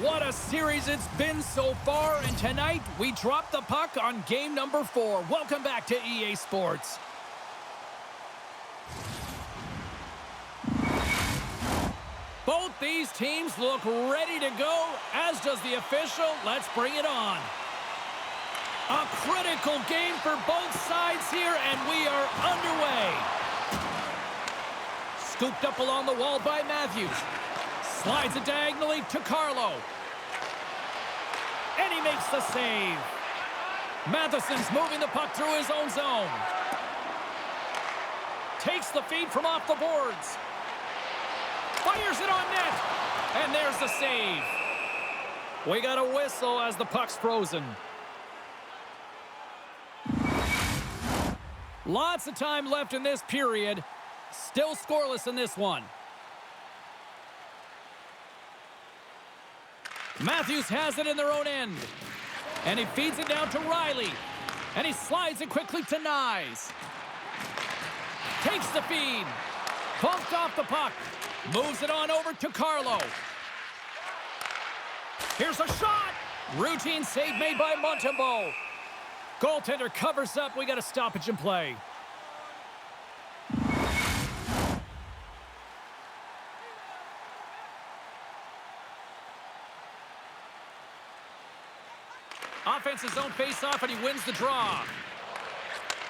What a series it's been so far, and tonight we drop the puck on game number 4. Welcome back to EA Sports. Both these teams look ready to go, as does the official. Let's bring it on. A critical game for both sides here, and we are underway. Scooped up along the wall by Matthews. Slides it diagonally to Carlo. And he makes the save. Matheson's moving the puck through his own zone. Takes the feed from off the boards. Fires it on net. And there's the save. We got a whistle as the puck's frozen. Lots of time left in this period. Still scoreless in this one. Matthews has it in their own end. And he feeds it down to Riley. And he slides it quickly to Nyes. Takes the feed. Bumped off the puck. Moves it on over to Carlo. Here's a shot. Routine save made by Montembeault. Goaltender covers up. We got a stoppage in play. Offensive zone face-off, and he wins the draw.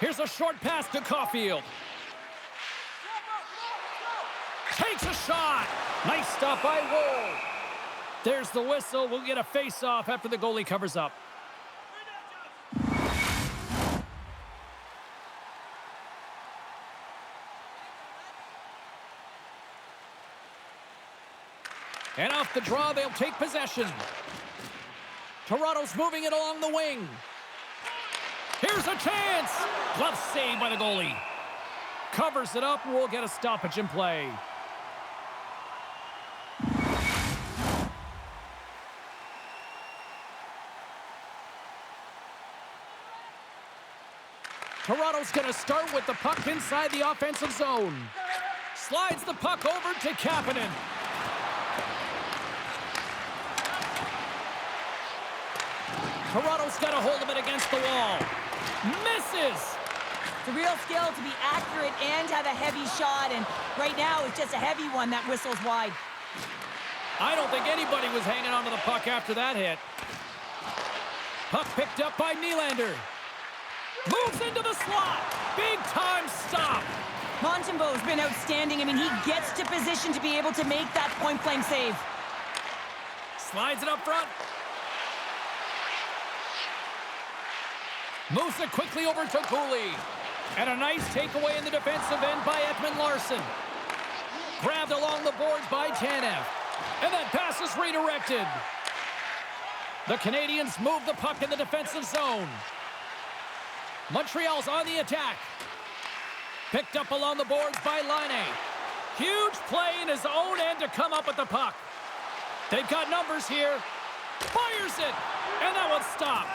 Here's a short pass to Caulfield. Takes a shot. Nice stop by Woll. There's the whistle. We'll get a face-off after the goalie covers up. And off the draw, they'll take possession. Toronto's moving it along the wing. Here's a chance. Glove save by the goalie. Covers it up. We'll get a stoppage in play. Toronto's going to start with the puck inside the offensive zone. Slides the puck over to Kapanen. Toronto's got a hold of it against the wall. Misses! It's a real skill to be accurate and have a heavy shot, and right now it's just a heavy one that whistles wide. I don't think anybody was hanging onto the puck after that hit. Puck picked up by Nylander. Moves into the slot. Big time stop. Montembeault's been outstanding. I mean, he gets to position to be able to make that point-blank save. Slides it up front. Moves it quickly over to Cooley. And a nice takeaway in the defensive end by Ekman-Larsson. Grabbed along the boards by Tanev. And that pass is redirected. The Canadiens move the puck in the defensive zone. Montreal's on the attack. Picked up along the boards by Laine. Huge play in his own end to come up with the puck. They've got numbers here. Fires it. And that one's stopped.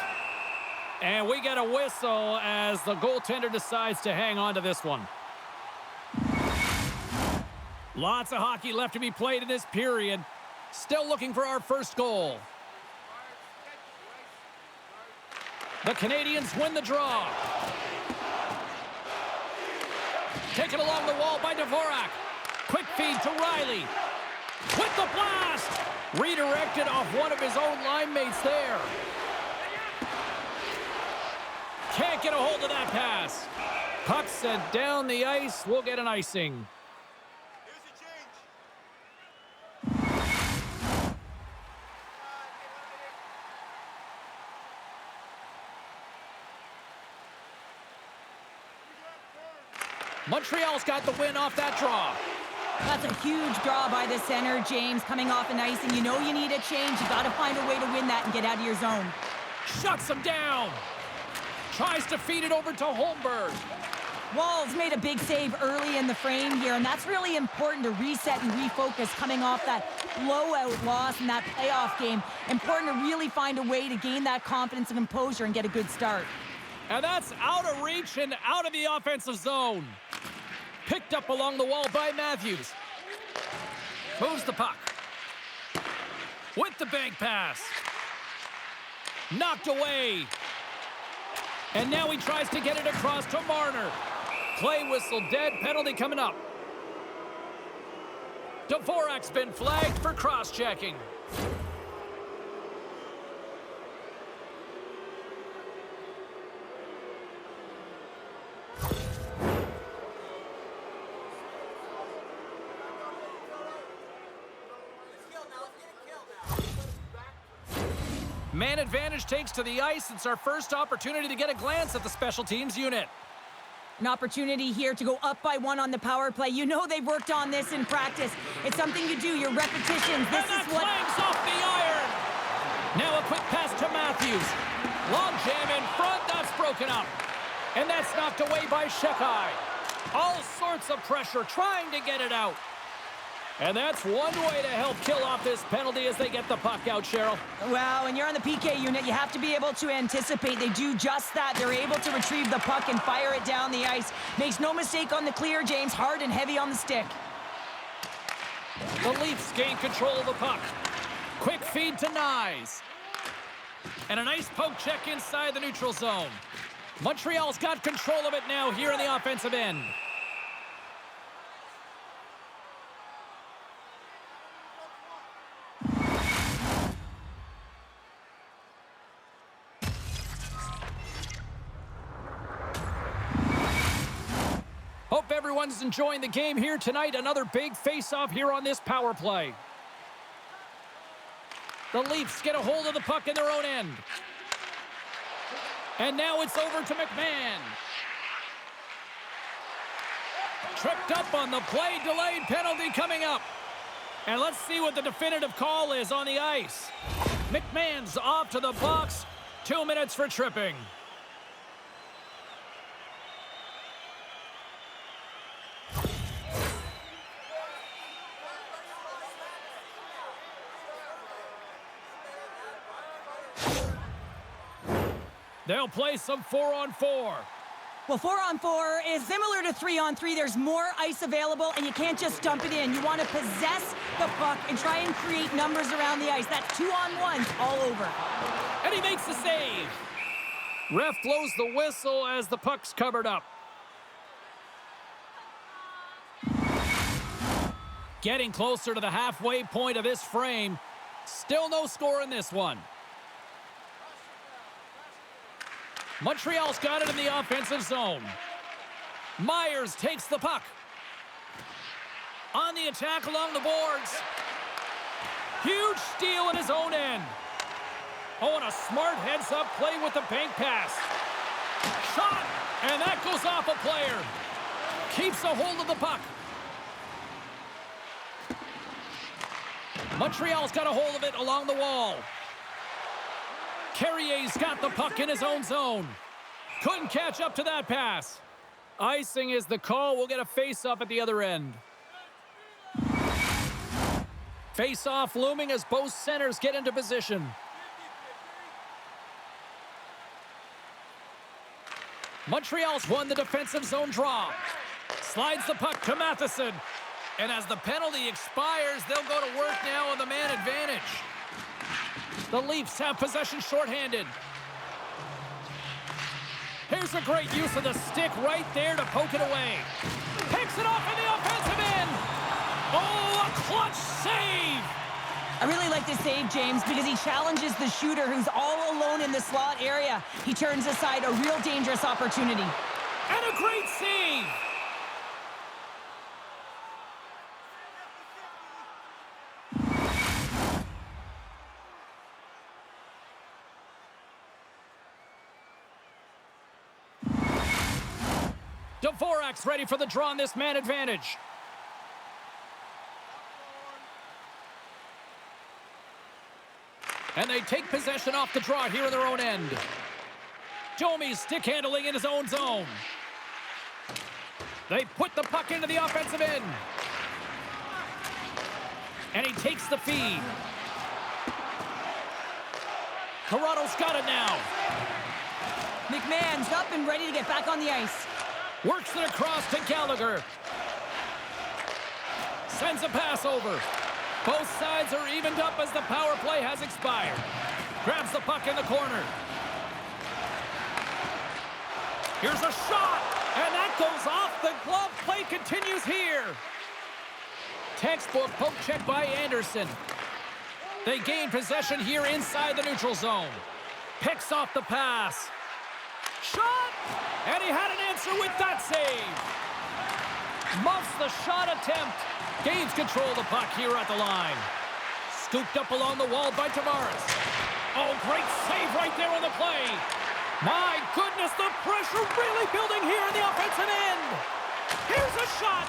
And we get a whistle as the goaltender decides to hang on to this one. Lots of hockey left to be played in this period. Still looking for our first goal. The Canadiens win the draw. Taken along the wall by Dvorak. Quick feed to Riley. With the blast! Redirected off one of his own line mates there. Can't get a hold of that pass. Puck sent down the ice. We'll get an icing. Montreal's got the win off that draw. That's a huge draw by the center, James, coming off an icing. You know you need a change. You got to find a way to win that and get out of your zone. Shuts him down. Tries to feed it over to Holmberg. Wall's made a big save early in the frame here, and that's really important to reset and refocus coming off that blowout loss in that playoff game. Important to really find a way to gain that confidence and composure and get a good start. And that's out of reach and out of the offensive zone. Picked up along the wall by Matthews. Moves the puck. with the bank pass. Knocked away. And now he tries to get it across to Marner. Play whistle dead, penalty coming up. Dvorak's been flagged for cross-checking. Man advantage takes to the ice. It's our first opportunity to get a glance at the special teams unit. An opportunity here to go up by 1 on the power play. You know they've worked on this in practice. It's something you do, your repetitions. This and that is what... clangs off the iron. Now a quick pass to Matthews. Long jam in front, that's broken up. And that's knocked away by Shekai. All sorts of pressure trying to get it out. And that's one way to help kill off this penalty as they get the puck out, Cheryl. Well, when you're on the PK unit, you have to be able to anticipate. They do just that. They're able to retrieve the puck and fire it down the ice. Makes no mistake on the clear, James. Hard and heavy on the stick. The Leafs gain control of the puck. Quick feed to Nyes. And a nice poke check inside the neutral zone. Montreal's got control of it now here in the offensive end. Hope everyone's enjoying the game here tonight. Another big face-off here on this power play. The Leafs get a hold of the puck in their own end. And now it's over to McMahon. Tripped up on the play, delayed penalty coming up. And let's see what the definitive call is on the ice. McMahon's off to the box. 2 minutes for tripping. They'll play some 4-on-4. Well, 4-on-4 is similar to 3-on-3. There's more ice available, and you can't just dump it in. You want to possess the puck and try and create numbers around the ice. That's 2-on-1s all over. And he makes the save. Ref blows the whistle as the puck's covered up. Getting closer to the halfway point of this frame. Still no score in this one. Montreal's got it in the offensive zone. Myers takes the puck. On the attack along the boards. Huge steal in his own end. Oh, and a smart heads-up play with the bank pass. Shot, and that goes off a player. Keeps a hold of the puck. Montreal's got a hold of it along the wall. Carrier's got the puck in his own zone. Couldn't catch up to that pass. Icing is the call. We'll get a face-off at the other end. Face-off looming as both centers get into position. Montreal's won the defensive zone draw. Slides the puck to Matheson. And as the penalty expires, they'll go to work now on the man advantage. The Leafs have possession shorthanded. Here's a great use of the stick right there to poke it away. Picks it off in the offensive end. Oh, a clutch save. I really like this save, James, because he challenges the shooter who's all alone in the slot area. He turns aside a real dangerous opportunity. And a great save. Dvorak's ready for the draw on this man advantage. And they take possession off the draw here in their own end. Domi's stick handling in his own zone. They put the puck into the offensive end. And he takes the feed. Corrado's got it now. McMahon's up and ready to get back on the ice. Works it across to Gallagher. Sends a pass over. Both sides are evened up as the power play has expired. Grabs the puck in the corner. Here's a shot, and that goes off. The glove play continues here. Textbook poke check by Anderson. They gain possession here inside the neutral zone. Picks off the pass. Shot! And he had an answer with that save. Muffs the shot attempt. Gains control of the puck here at the line. Scooped up along the wall by Tavares. Oh, great save right there on the play. My goodness, the pressure really building here in the offensive end. Here's a shot.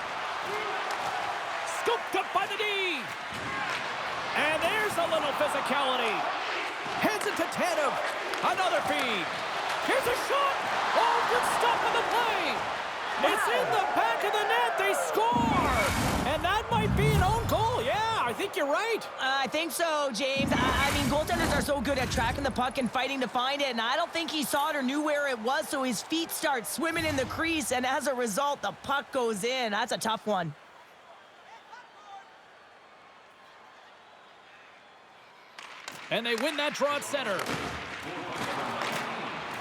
Scooped up by the D. And there's a little physicality. Heads it to Tanev. Another feed. Here's a shot. Oh, good stuff on the play. It's in the back of the net. They score. And that might be an own goal. Yeah, I think you're right. I think so, James. I mean, goaltenders are so good at tracking the puck and fighting to find it, and I don't think he saw it or knew where it was, so his feet start swimming in the crease, and as a result, the puck goes in. That's a tough one. And they win that draw at center.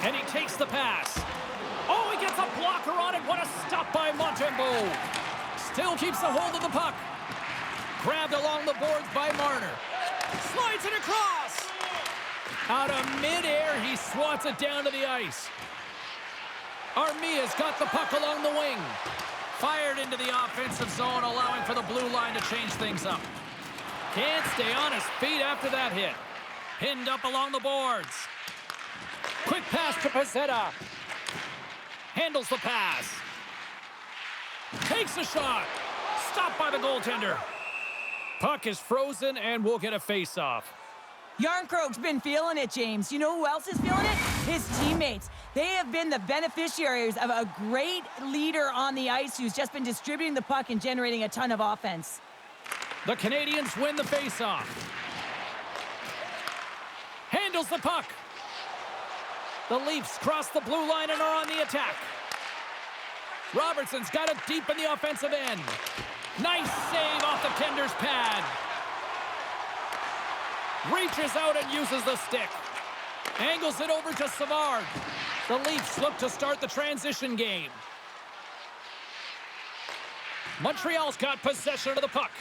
And he takes the pass. Oh, he gets a blocker on it. What a stop by Montembeault. Still keeps a hold of the puck. Grabbed along the boards by Marner. Slides it across. Out of midair, he swats it down to the ice. Armia's got the puck along the wing. Fired into the offensive zone, allowing for the blue line to change things up. Can't stay on his feet after that hit. Pinned up along the boards. Quick pass to Pezzetta. Handles the pass. Takes a shot. Stopped by the goaltender. Puck is frozen and we'll get a face-off. Yarncroke's been feeling it, James. You know who else is feeling it? His teammates. They have been the beneficiaries of a great leader on the ice who's just been distributing the puck and generating a ton of offense. The Canadiens win the face-off. Handles the puck. The Leafs cross the blue line and are on the attack. Robertson's got it deep in the offensive end. Nice save off the tender's pad. Reaches out and uses the stick. Angles it over to Savard. The Leafs look to start the transition game. Montreal's got possession of the puck.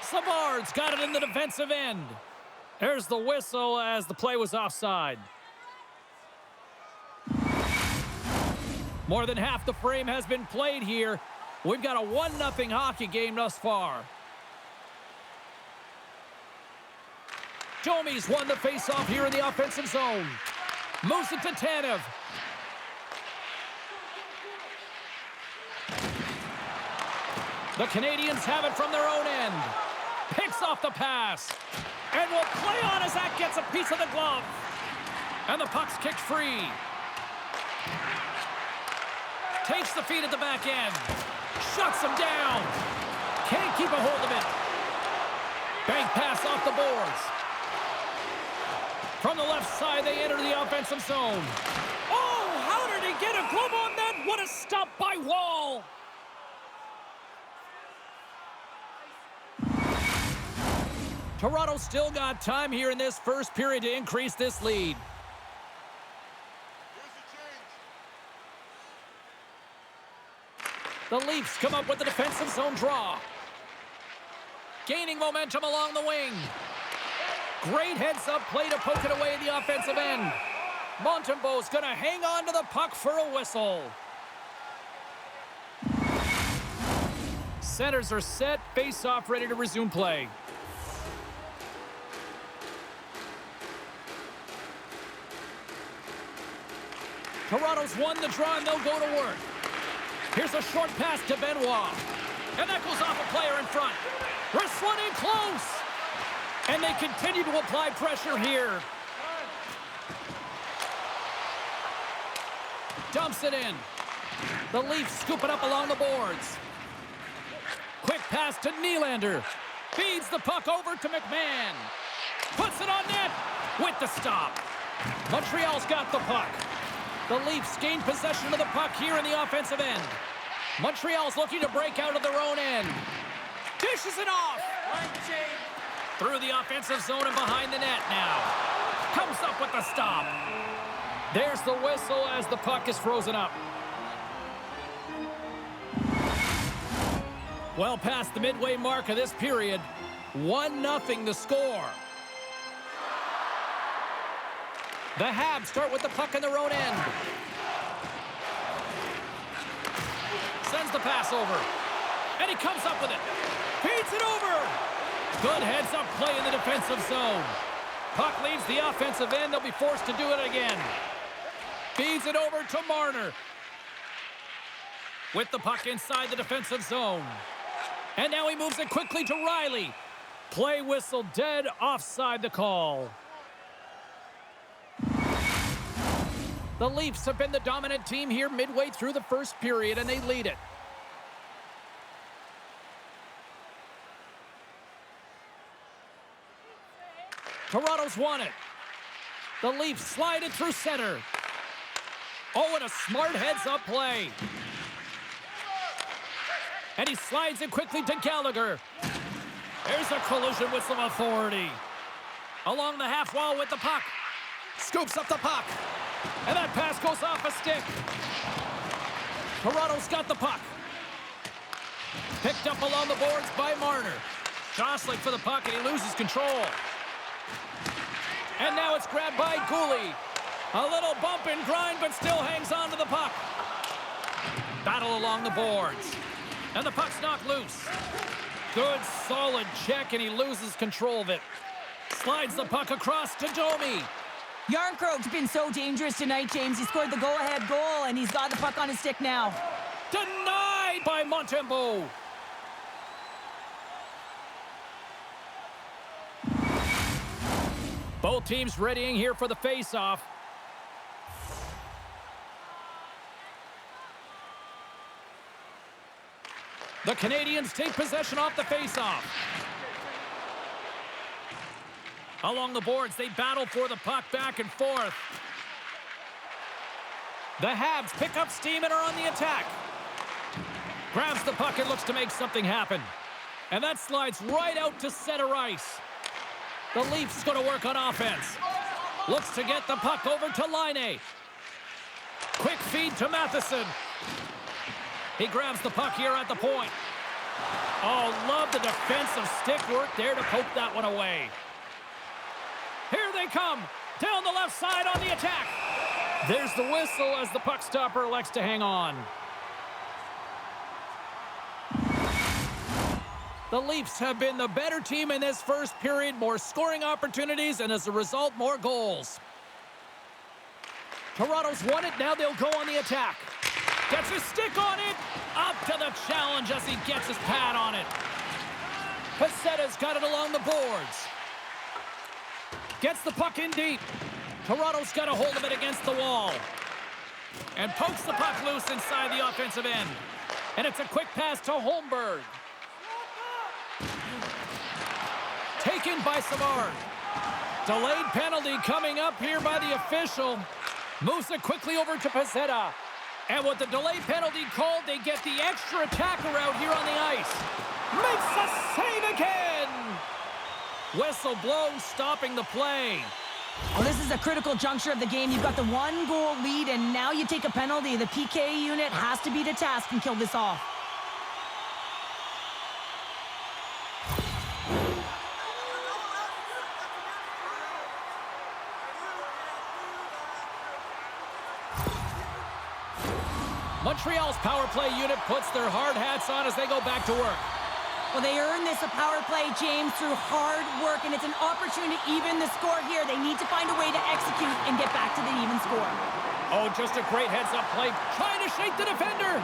Savard's got it in the defensive end. There's the whistle as the play was offside. More than half the frame has been played here. We've got a 1-0 hockey game thus far. Domi's won the faceoff here in the offensive zone. Moves it to Tanev. The Canadiens have it from their own end. Picks off the pass. And will play on as that gets a piece of the glove. And the puck's kicked free. Takes the feed at the back end. Shuts him down. Can't keep a hold of it. Bank pass off the boards. From the left side, they enter the offensive zone. Oh, how did he get a glove on that? What a stop by Wall. Toronto still got time here in this first period to increase this lead. The Leafs come up with the defensive zone draw. Gaining momentum along the wing. Great heads-up play to poke it away at the offensive end. Montembeault's going to hang on to the puck for a whistle. Centers are set, face-off ready to resume play. Toronto's won the draw and they'll go to work. Here's a short pass to Benoit. And that goes off a player in front. Wrestling in close. And they continue to apply pressure here. Dumps it in. The Leafs scoop it up along the boards. Quick pass to Nylander. Feeds the puck over to McMahon. Puts it on net with the stop. Montreal's got the puck. The Leafs gain possession of the puck here in the offensive end. Montreal's looking to break out of their own end. Dishes it off. Through the offensive zone and behind the net now. Comes up with the stop. There's the whistle as the puck is frozen up. Well past the midway mark of this period, 1-0 the score. The Habs start with the puck in their own end. Sends the pass over. And he comes up with it. Feeds it over. Good heads-up play in the defensive zone. Puck leaves the offensive end. They'll be forced to do it again. Feeds it over to Marner. With the puck inside the defensive zone. And now he moves it quickly to Riley. Play whistle dead, offside the call. The Leafs have been the dominant team here midway through the first period, and they lead it. Toronto's won it. The Leafs slide it through center. Oh, and a smart heads-up play. And he slides it quickly to Gallagher. There's a collision with some authority. Along the half wall with the puck. Scoops up the puck. And that pass goes off a stick. Toronto's got the puck. Picked up along the boards by Marner. Jostling for the puck, and he loses control. And now it's grabbed by Gooley. A little bump and grind, but still hangs on to the puck. Battle along the boards. And the puck's knocked loose. Good, solid check, and he loses control of it. Slides the puck across to Domi. Yarncroke's been so dangerous tonight, James. He scored the go-ahead goal, and he's got the puck on his stick now. Denied by Montembeault. Both teams readying here for the face-off. The Canadiens take possession off the face-off. Along the boards, they battle for the puck back and forth. The Habs pick up steam and are on the attack. Grabs the puck and looks to make something happen. And that slides right out to center ice. The Leafs going to work on offense. Looks to get the puck over to Laine. Quick feed to Matheson. He grabs the puck here at the point. Oh, love the defensive stick work there to poke that one away. Here they come. Down the left side on the attack. There's the whistle as the puck stopper elects to hang on. The Leafs have been the better team in this first period. More scoring opportunities, and as a result, more goals. Toronto's won it. Now they'll go on the attack. Gets his stick on it. Up to the challenge as he gets his pad on it. Pacetta's got it along the boards. Gets the puck in deep. Toronto's got a hold of it against the wall. And pokes the puck loose inside the offensive end. And it's a quick pass to Holmberg. Taken by Savard. Delayed penalty coming up here by the official. Moves it quickly over to Pacetta. And with the delayed penalty called, they get the extra attacker out here on the ice. Makes a save again! Whistle blows, stopping the play. Well, this is a critical juncture of the game. You've got the 1-goal lead, and now you take a penalty. The PK unit has to be to task and kill this off. Montreal's power play unit puts their hard hats on as they go back to work. Well, they earn this a power play, James, through hard work, and it's an opportunity to even the score here. They need to find a way to execute and get back to the even score. Oh, just a great heads-up play. Trying to shake the defender.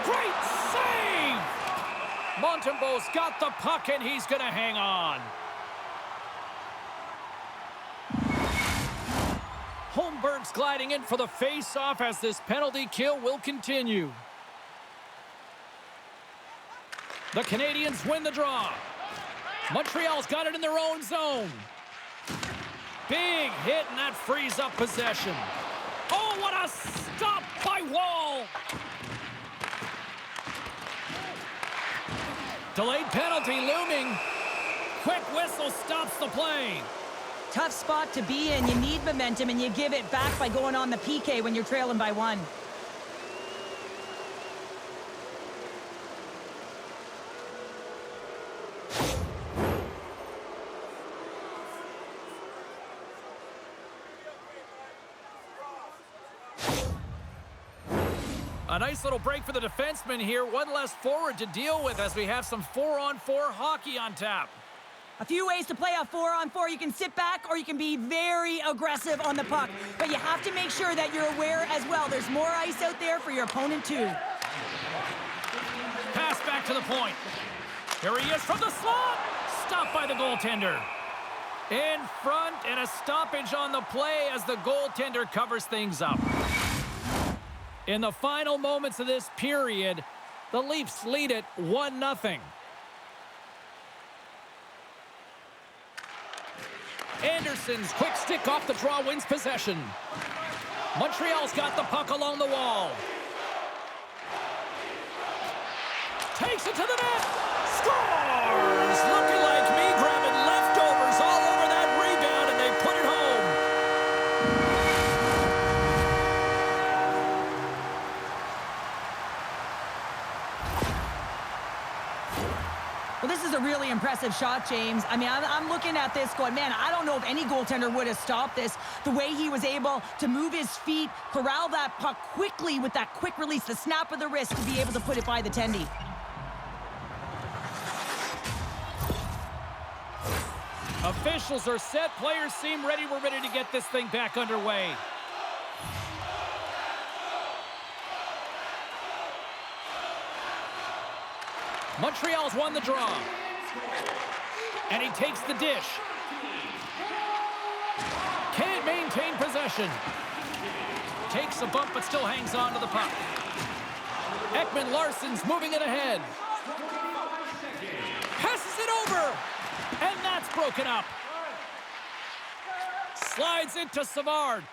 Great save! Montembeault's got the puck, and he's going to hang on. Holmberg's gliding in for the face-off as this penalty kill will continue. The Canadiens win the draw. Montreal's got it in their own zone. Big hit, and that frees up possession. Oh, what a stop by Wall! Delayed penalty looming. Quick whistle stops the play. Tough spot to be in. You need momentum, and you give it back by going on the PK when you're trailing by 1. A nice little break for the defenseman here. One less forward to deal with as we have some 4-on-4 hockey on tap. A few ways to play a 4-on-4. You can sit back or you can be very aggressive on the puck. But you have to make sure that you're aware as well. There's more ice out there for your opponent too. Pass back to the point. Here he is from the slot. Stopped by the goaltender. In front and a stoppage on the play as the goaltender covers things up. In the final moments of this period, the Leafs lead it 1-0. Anderson's quick stick off the draw wins possession. Montreal's got the puck along the wall. Takes it to the net. Scores! Looking like me grabbing leftovers all over that rebound, and they put it home. Well, this is a really impressive shot, James. I mean, I'm looking at this going, man, I don't know if any goaltender would have stopped this. The way he was able to move his feet, corral that puck quickly with that quick release, the snap of the wrist to be able to put it by the tendy. Officials are set. Players seem ready. We're ready to get this thing back underway. Montreal's won the draw. And he takes the dish. Can't maintain possession. Takes a bump but still hangs on to the puck. Ekman Larsson's moving it ahead. Passes it over. And that's broken up. Slides into Savard.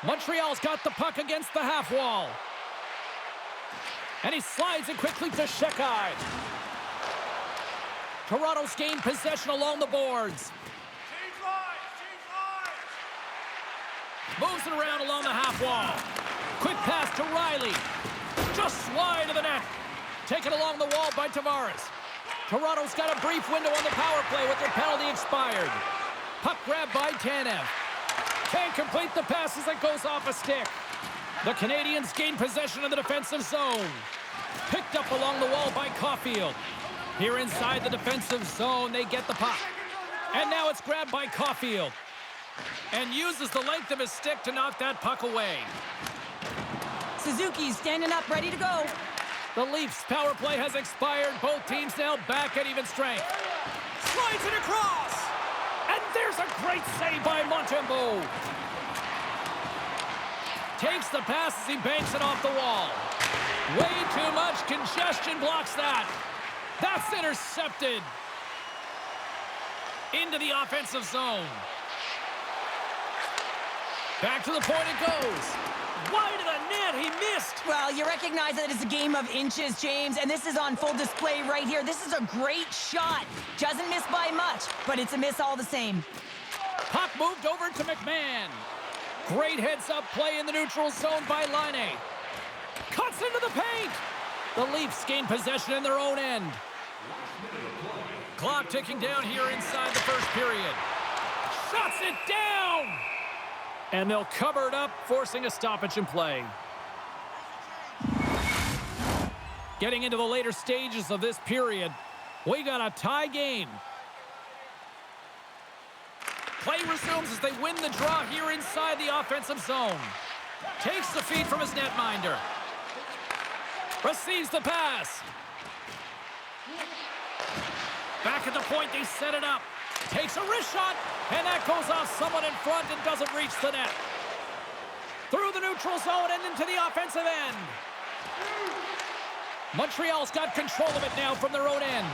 Montreal's got the puck against the half wall. And he slides it quickly to Shekai. Toronto's gained possession along the boards. Moves it around along the half wall. Quick pass to Riley. Just wide of the net. Taken along the wall by Tavares. Toronto's got a brief window on the power play with their penalty expired. Puck grab by Tanev. Can't complete the pass as it goes off a stick. The Canadiens gain possession of the defensive zone. Picked up along the wall by Caulfield. Here inside the defensive zone, they get the puck. And now it's grabbed by Caulfield. And uses the length of his stick to knock that puck away. Suzuki's standing up, ready to go. The Leafs' power play has expired. Both teams now back at even strength. Slides it across. And there's a great save by Montembeault. Takes the pass as he banks it off the wall. Way too much congestion blocks that. That's intercepted. Into the offensive zone. Back to the point it goes. Wide of the net, he missed. Well, you recognize that it's a game of inches, James, and this is on full display right here. This is a great shot. Doesn't miss by much, but it's a miss all the same. Puck moved over to McMahon. Great heads-up play in the neutral zone by Laine. Cuts into the paint. The Leafs gain possession in their own end. Clock ticking down here inside the first period. Shuts it down. And they'll cover it up, forcing a stoppage in play. Getting into the later stages of this period, we got a tie game. Play resumes as they win the draw here inside the offensive zone. Takes the feed from his netminder. Receives the pass. Back at the point, they set it up. Takes a wrist shot, and that goes off someone in front and doesn't reach the net. Through the neutral zone and into the offensive end. Montreal's got control of it now from their own end.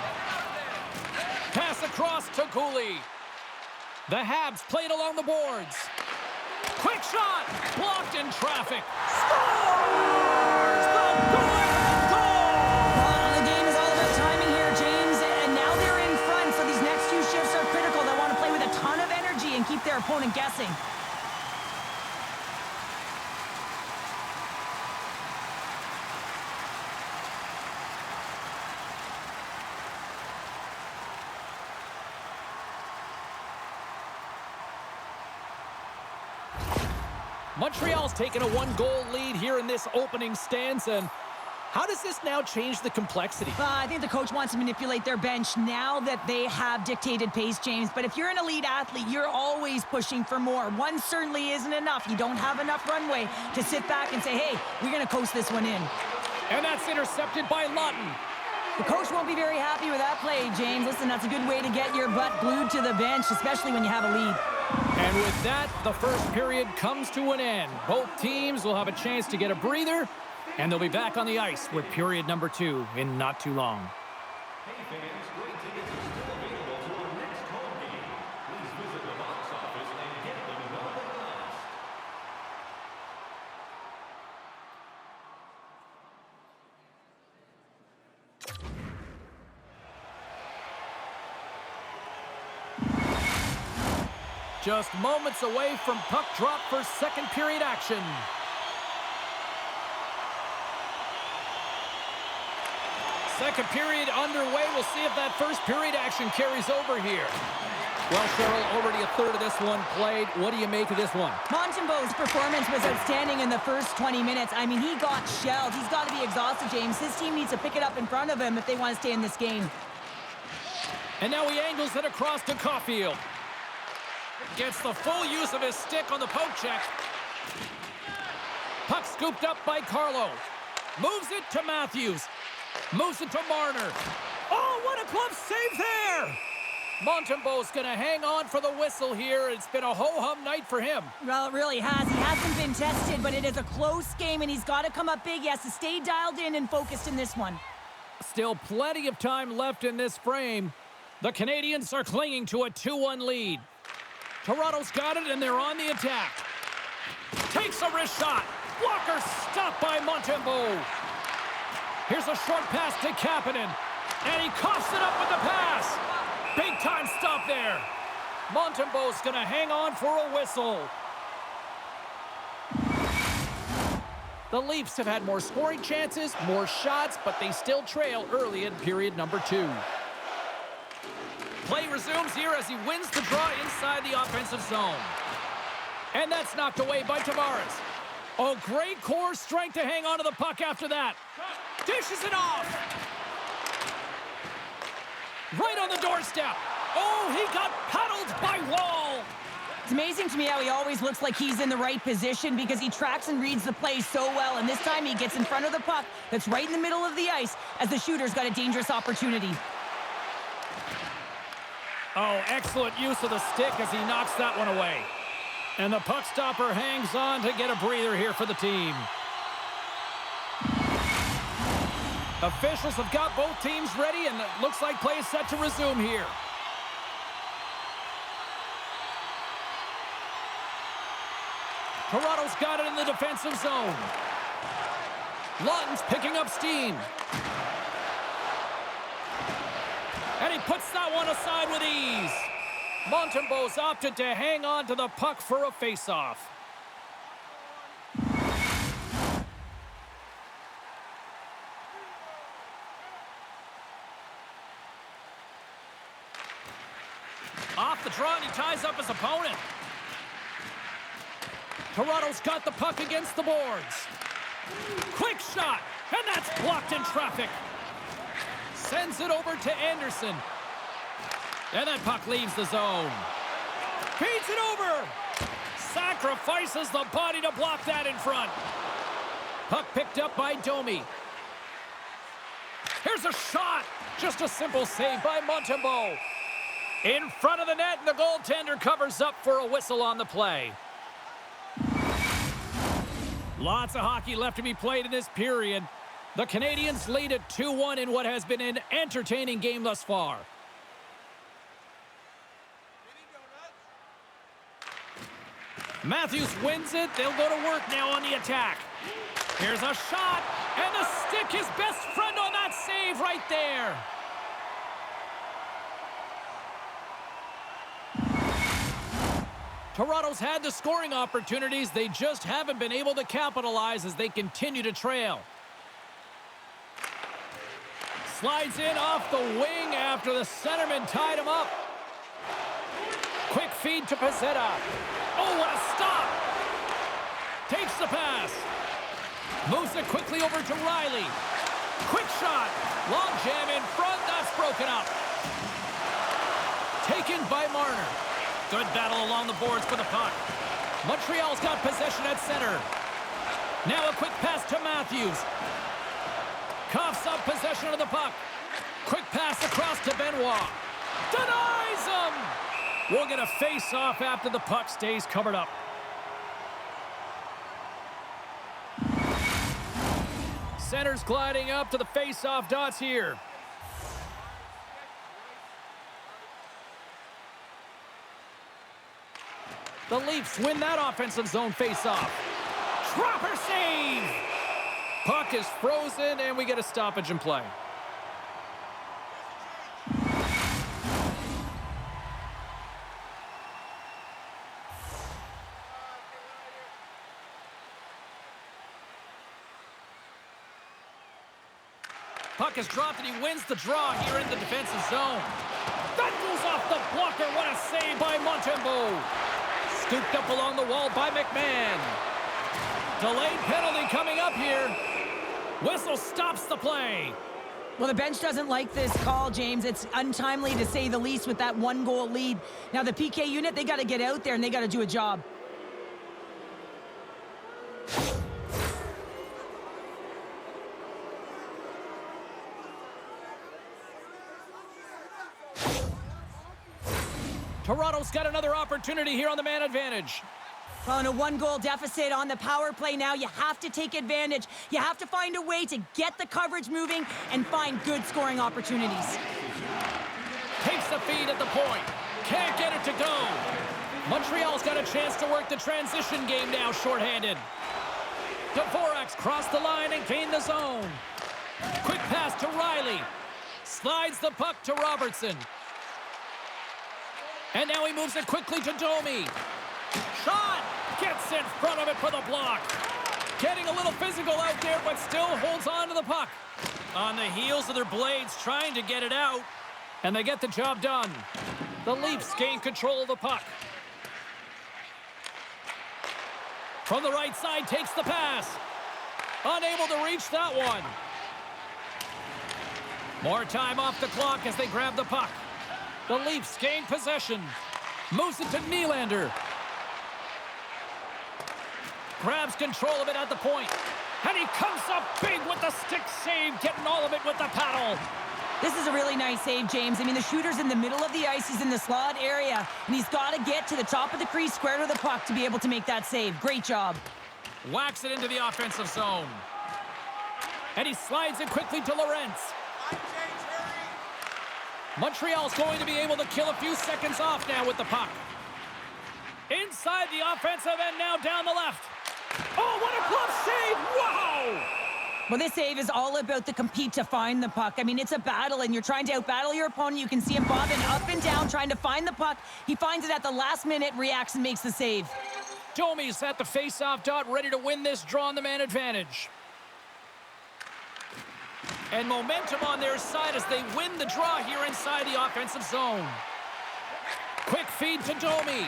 Pass across to Cooley. The Habs played along the boards. Quick shot, blocked in traffic. Scores! The go-ahead goal! Well, the game is all about time I'm guessing. Montreal's taken a one-goal lead here in this opening stanza. And how does this now change the complexity? I think the coach wants to manipulate their bench now that they have dictated pace, James. But if you're an elite athlete, you're always pushing for more. One certainly isn't enough. You don't have enough runway to sit back and say, hey, we're going to coast this one in. And that's intercepted by Lawton. The coach won't be very happy with that play, James. Listen, that's a good way to get your butt glued to the bench, especially when you have a lead. And with that, the first period comes to an end. Both teams will have a chance to get a breather, and they'll be back on the ice with period number 2 in not too long. Hey fans, great tickets are still available to our next home game. Please visit the box office and get them while they last. Just moments away from puck drop for second period action. Second period underway. We'll see if that first period action carries over here. Well, Cheryl, already a third of this one played. What do you make of this one? Montembeault's performance was outstanding in the first 20 minutes. I mean, he got shelled. He's got to be exhausted, James. His team needs to pick it up in front of him if they want to stay in this game. And now he angles it across to Caulfield. Gets the full use of his stick on the poke check. Puck scooped up by Carlo. Moves it to Matthews. Moves it to Marner. Oh, what a glove save there! Montembeault's going to hang on for the whistle here. It's been a ho-hum night for him. Well, it really has. He hasn't been tested, but it is a close game, and he's got to come up big. He has to stay dialed in and focused in this one. Still plenty of time left in this frame. The Canadiens are clinging to a 2-1 lead. Toronto's got it, and they're on the attack. Takes a wrist shot. Blocker stopped by Montembeault. Here's a short pass to Kapanen, and he coughs it up with the pass. Big time stop there. Montembeault's going to hang on for a whistle. The Leafs have had more scoring chances, more shots, but they still trail early in period number 2. Play resumes here as he wins the draw inside the offensive zone. And that's knocked away by Tavares. Oh, great core strength to hang on to the puck after that. Dishes it off. Right on the doorstep. Oh, he got paddled by Wall. It's amazing to me how he always looks like he's in the right position because he tracks and reads the play so well. And this time he gets in front of the puck that's right in the middle of the ice as the shooter's got a dangerous opportunity. Oh, excellent use of the stick as he knocks that one away. And the puck stopper hangs on to get a breather here for the team. Officials have got both teams ready, and it looks like play is set to resume here. Toronto's got it in the defensive zone. Lawton's picking up steam. And he puts that one aside with ease. Montembeault's opted to hang on to the puck for a faceoff. Off the draw, and he ties up his opponent. Toronto's got the puck against the boards. Quick shot, and that's blocked in traffic. Sends it over to Anderson. And that puck leaves the zone. Feeds it over. Sacrifices the body to block that in front. Puck picked up by Domi. Here's a shot. Just a simple save by Montembeault. In front of the net, and the goaltender covers up for a whistle on the play. Lots of hockey left to be played in this period. The Canadiens lead at 2-1 in what has been an entertaining game thus far. Matthews wins it. They'll go to work now on the attack. Here's a shot, and the stick, his best friend on that save right there. Toronto's had the scoring opportunities. They just haven't been able to capitalize as they continue to trail. Slides in off the wing after the centerman tied him up. Quick feed to Pezzetta. Oh, what a stop! Takes the pass. Moves it quickly over to Riley. Quick shot. Long jam in front. That's broken up. Taken by Marner. Good battle along the boards for the puck. Montreal's got possession at center. Now a quick pass to Matthews. Coughs up possession of the puck. Quick pass across to Benoit. Denies him! We'll get a face-off after the puck stays covered up. Center's gliding up to the face-off dots here. The Leafs win that offensive zone face-off. Proper save! Puck is frozen, and we get a stoppage in play. Puck is dropped, and he wins the draw here in the defensive zone. That goes off the blocker. What a save by Montembeault. Scooped up along the wall by McMahon. Delayed penalty coming up here. Whistle stops the play. Well, the bench doesn't like this call, James. It's untimely to say the least with that one-goal lead. Now, the PK unit, they got to get out there and they got to do a job. Toronto's got another opportunity here on the man advantage. Well, in a one-goal deficit on the power play now, you have to take advantage. You have to find a way to get the coverage moving and find good scoring opportunities. Takes the feed at the point. Can't get it to go. Montreal's got a chance to work the transition game now shorthanded. Dvorak's crossed the line and gained the zone. Quick pass to Riley. Slides the puck to Robertson. And now he moves it quickly to Domi. Shot! Gets in front of it for the block. Getting a little physical out there, but still holds on to the puck. On the heels of their blades, trying to get it out. And they get the job done. The Leafs gain control of the puck. From the right side, takes the pass. Unable to reach that one. More time off the clock as they grab the puck. The Leafs gain possession. Moves it to Nylander. Grabs control of it at the point. And he comes up big with the stick save, getting all of it with the paddle. This is a really nice save, James. I mean, the shooter's in the middle of the ice. He's in the slot area. And he's got to get to the top of the crease, square to the puck, to be able to make that save. Great job. Whacks it into the offensive zone. And he slides it quickly to Lorentz. Montreal's going to be able to kill a few seconds off now with the puck. Inside the offensive end now down the left. Oh, what a glove save! Wow! Well, this save is all about the compete to find the puck. I mean, it's a battle, and you're trying to outbattle your opponent. You can see him bobbing up and down, trying to find the puck. He finds it at the last minute, reacts, and makes the save. Domi's at the face-off dot, ready to win this draw on the man advantage. And momentum on their side as they win the draw here inside the offensive zone. Quick feed to Domi.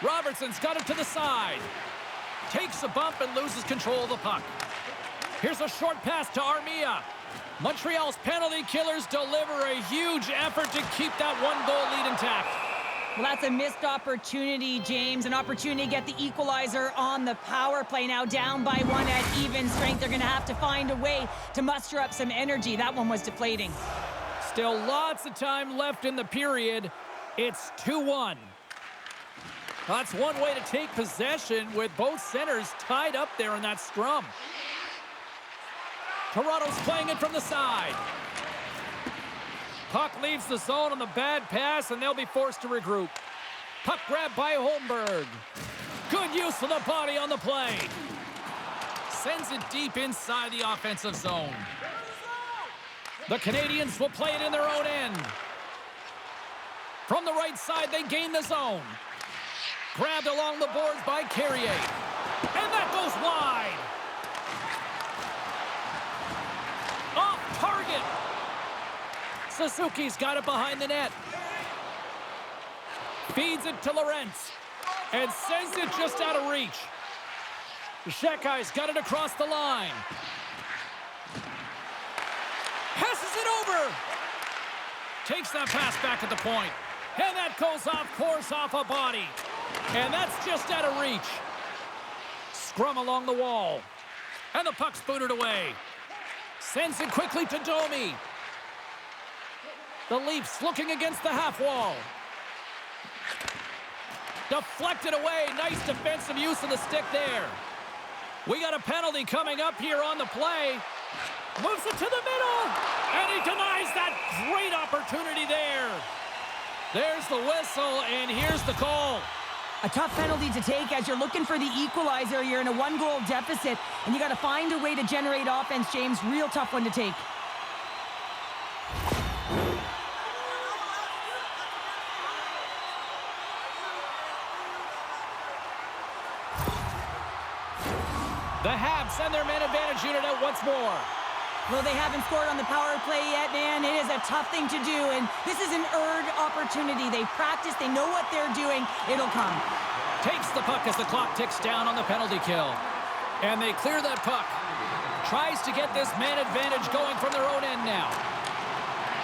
Robertson's got it to the side. Takes a bump and loses control of the puck. Here's a short pass to Armia. Montreal's penalty killers deliver a huge effort to keep that one-goal lead intact. Well, that's a missed opportunity, James. An opportunity to get the equalizer on the power play. Now down by one at even strength. They're going to have to find a way to muster up some energy. That one was deflating. Still lots of time left in the period. It's 2-1. That's one way to take possession with both centers tied up there in that scrum. Toronto's playing it from the side. Puck leaves the zone on the bad pass, and they'll be forced to regroup. Puck grab by Holmberg. Good use of the body on the play. Sends it deep inside the offensive zone. The Canadiens will play it in their own end. From the right side, they gain the zone. Grabbed along the boards by Carrier. And that goes wide. Off target. Suzuki's got it behind the net. Feeds it to Lorentz. And sends it just out of reach. Shekai's got it across the line. Passes it over. Takes that pass back at the point. And that goes off course off a body. And that's just out of reach. Scrum along the wall. And the puck's booted away. Sends it quickly to Domi. The Leafs looking against the half wall. Deflected away. Nice defensive use of the stick there. We got a penalty coming up here on the play. Moves it to the middle. And he denies that great opportunity there. There's the whistle, and here's the call. A tough penalty to take as you're looking for the equalizer. You're in a one-goal deficit, and you got to find a way to generate offense, James. Real tough one to take. The Habs send their man advantage unit out once more. Well, they haven't scored on the power play yet, man. It is a tough thing to do, and this is an earned opportunity. They practice, they know what they're doing. It'll come. Takes the puck as the clock ticks down on the penalty kill. And they clear that puck. Tries to get this man advantage going from their own end now.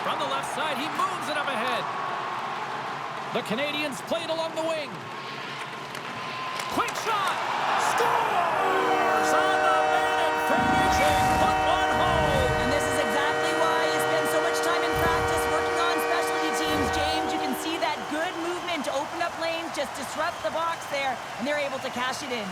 From the left side, he moves it up ahead. The Canadiens play it along the wing. Quick shot! Scores on the minute finish and put one home. And this is exactly why you spend so much time in practice working on specialty teams, James. You can see that good movement to open up lanes, just disrupt the box there, and they're able to cash it in.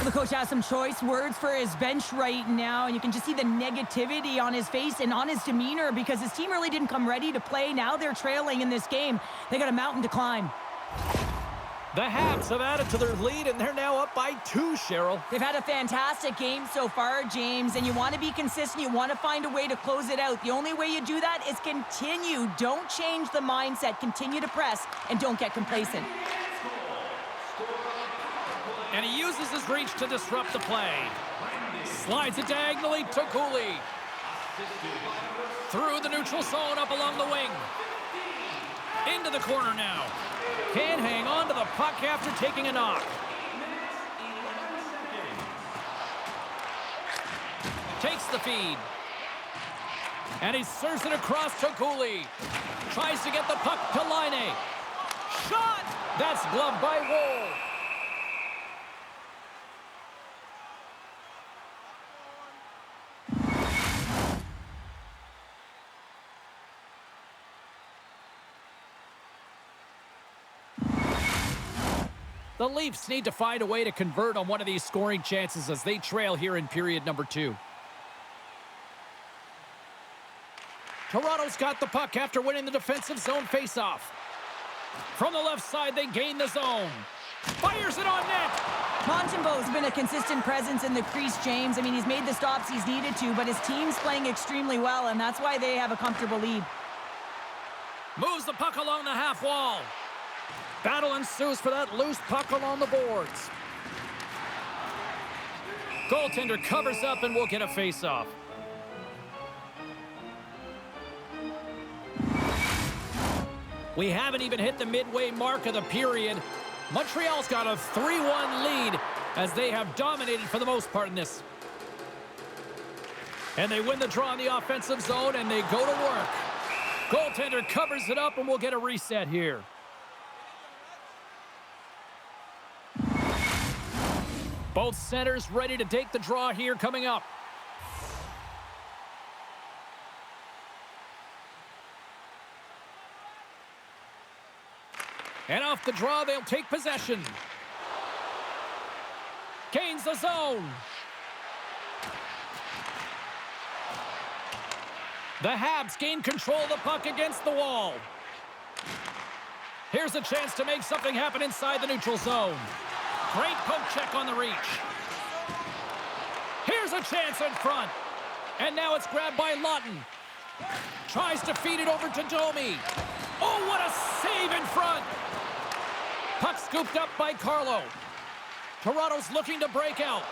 The coach has some choice words for his bench right now, and you can just see the negativity on his face and on his demeanor because his team really didn't come ready to play. Now they're trailing in this game. They got a mountain to climb. The Habs have added to their lead, and they're now up by 2, Cheryl. They've had a fantastic game so far, James, and you want to be consistent. You want to find a way to close it out. The only way you do that is continue. Don't change the mindset. Continue to press, and don't get complacent. And he uses his reach to disrupt the play. Slides it diagonally to Cooley. Through the neutral zone, up along the wing. Into the corner now. Can't hang on to the puck after taking a knock. Takes the feed. And he serves it across to Cooley. Tries to get the puck to Laine. Shot! That's gloved by Woll. The Leafs need to find a way to convert on one of these scoring chances as they trail here in period number 2. Toronto's got the puck after winning the defensive zone faceoff. From the left side, they gain the zone. Fires it on net. Montembeau's been a consistent presence in the crease, James. I mean, he's made the stops he's needed to, but his team's playing extremely well, and that's why they have a comfortable lead. Moves the puck along the half wall. Battle ensues for that loose puck along the boards. Goaltender covers up and will get a face-off. We haven't even hit the midway mark of the period. Montreal's got a 3-1 lead as they have dominated for the most part in this. And they win the draw in the offensive zone and they go to work. Goaltender covers it up and we'll get a reset here. Both centers ready to take the draw here coming up. And off the draw, they'll take possession. Gains the zone. The Habs gain control of the puck against the wall. Here's a chance to make something happen inside the neutral zone. Great poke check on the reach. Here's a chance in front. And now it's grabbed by Lawton. Tries to feed it over to Domi. Oh, what a save in front. Puck scooped up by Carlo. Toronto's looking to break out.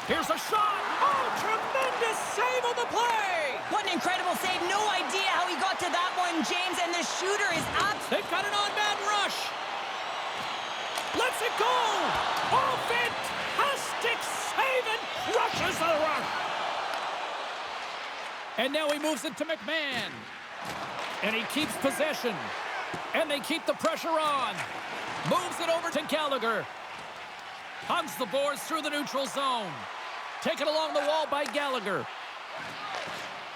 Here's a shot. Oh, tremendous save on the play. What an incredible save. No idea how he got to that one, James. And the shooter is up. They've got an on-man rush. Lets it go. Oh, fantastic save and crushes the rush. And now he moves it to McMahon. And he keeps possession. And they keep the pressure on. Moves it over to Gallagher. Hugs the boards through the neutral zone. Taken along the wall by Gallagher.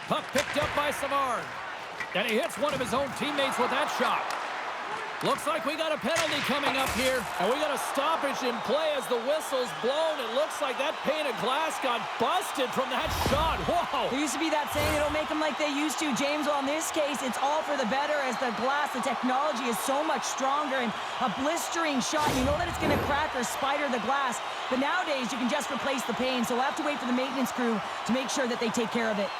Puck picked up by Savard. And he hits one of his own teammates with that shot. Looks like we got a penalty coming up here. And we got a stoppage in play as the whistle's blown. It looks like that pane of glass got busted from that shot. Whoa! There used to be that saying, they don't make them like they used to, James. Well, in this case, it's all for the better as the glass, the technology is so much stronger. And a blistering shot, you know that it's going to crack or spider the glass. But nowadays, you can just replace the pane. So we'll have to wait for the maintenance crew to make sure that they take care of it.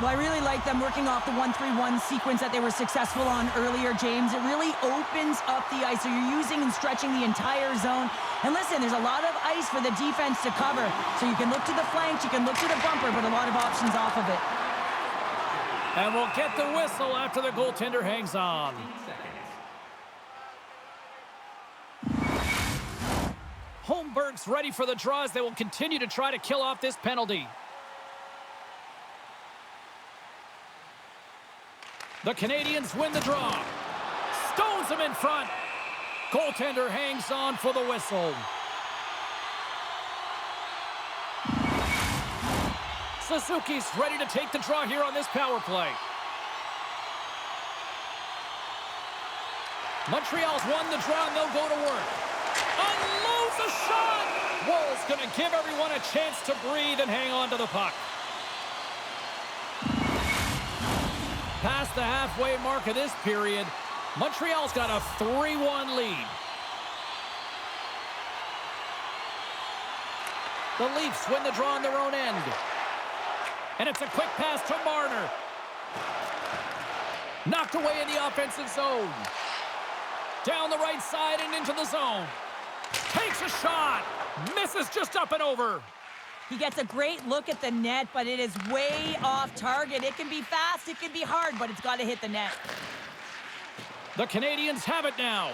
Well, I really like them working off the 1-3-1 sequence that they were successful on earlier, James. It really opens up the ice, so you're using and stretching the entire zone. And listen, there's a lot of ice for the defense to cover. So you can look to the flanks, you can look to the bumper, but a lot of options off of it. And we'll get the whistle after the goaltender hangs on. Holmberg's ready for the draw as they will continue to try to kill off this penalty. The Canadiens win the draw. Stones him in front. Goaltender hangs on for the whistle. Suzuki's ready to take the draw here on this power play. Montreal's won the draw and they'll go to work. Unloads a shot. Woll's going to give everyone a chance to breathe and hang on to the puck. Past the halfway mark of this period, Montreal's got a 3-1 lead. The Leafs win the draw on their own end. And it's a quick pass to Marner. Knocked away in the offensive zone. Down the right side and into the zone. Takes a shot. Misses just up and over. He gets a great look at the net, but it is way off target. It can be fast, it can be hard, but it's got to hit the net. The Canadiens have it now.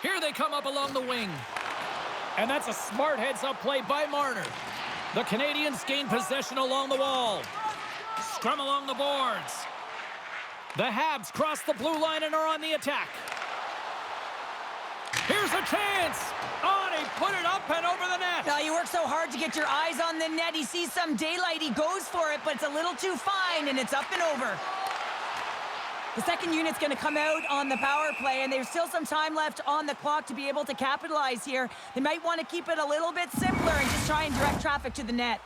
Here they come up along the wing. And that's a smart heads-up play by Marner. The Canadiens gain possession along the wall. Scrum along the boards. The Habs cross the blue line and are on the attack. Here's a chance. Oh, and he put it up and over the net. Now, you work so hard to get your eyes on the net. He sees some daylight. He goes for it, but it's a little too fine, and it's up and over. The second unit's going to come out on the power play, and there's still some time left on the clock to be able to capitalize here. They might want to keep it a little bit simpler and just try and direct traffic to the net.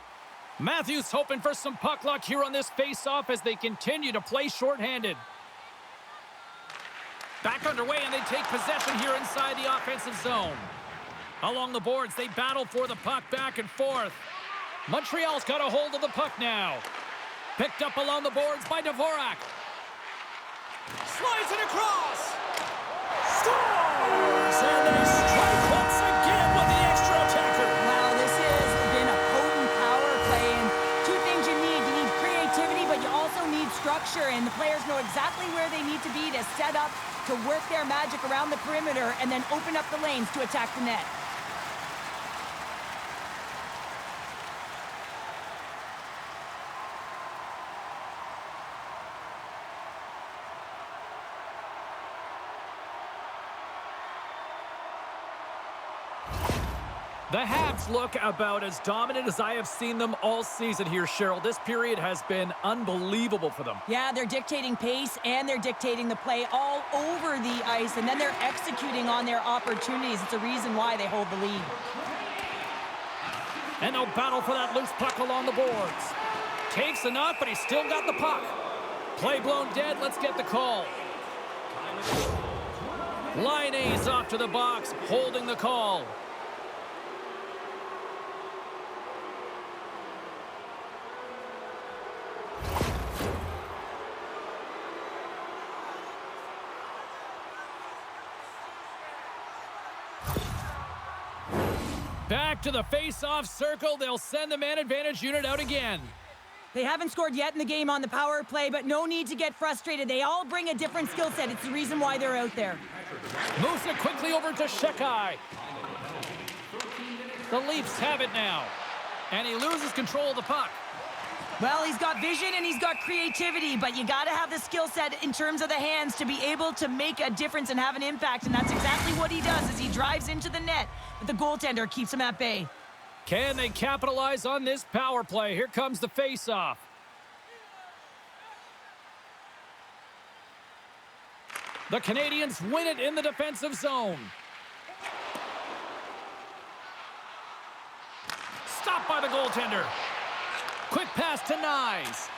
Matthews hoping for some puck luck here on this face-off as they continue to play shorthanded. Back underway, and they take possession here inside the offensive zone. Along the boards, they battle for the puck back and forth. Montreal's got a hold of the puck now. Picked up along the boards by Dvorak. Slides it across. Scores! And they strike once again with the extra attacker. Wow, this has been a potent power play. And two things you need. You need creativity, but you also need structure. And the players know exactly where they need to be to set up, to work their magic around the perimeter, and then open up the lanes to attack the net. The Habs look about as dominant as I have seen them all season here, Cheryl. This period has been unbelievable for them. Yeah, they're dictating pace and they're dictating the play all over the ice, and then they're executing on their opportunities. It's a reason why they hold the lead. And they'll battle for that loose puck along the boards. Takes a knock, but he's still got the puck. Play blown dead. Let's get the call. Line A's off to the box, holding the call. Back to the face-off circle. They'll send the man advantage unit out again. They haven't scored yet in the game on the power play, but no need to get frustrated. They all bring a different skill set. It's the reason why they're out there. Moves it quickly over to Shekai. The Leafs have it now. And he loses control of the puck. Well, he's got vision and he's got creativity, but you got to have the skill set in terms of the hands to be able to make a difference and have an impact, and that's exactly what he does as he drives into the net, but the goaltender keeps him at bay. Can they capitalize on this power play? Here comes the face-off. The Canadiens win it in the defensive zone. Stopped by the goaltender. Quick pass to Nyes.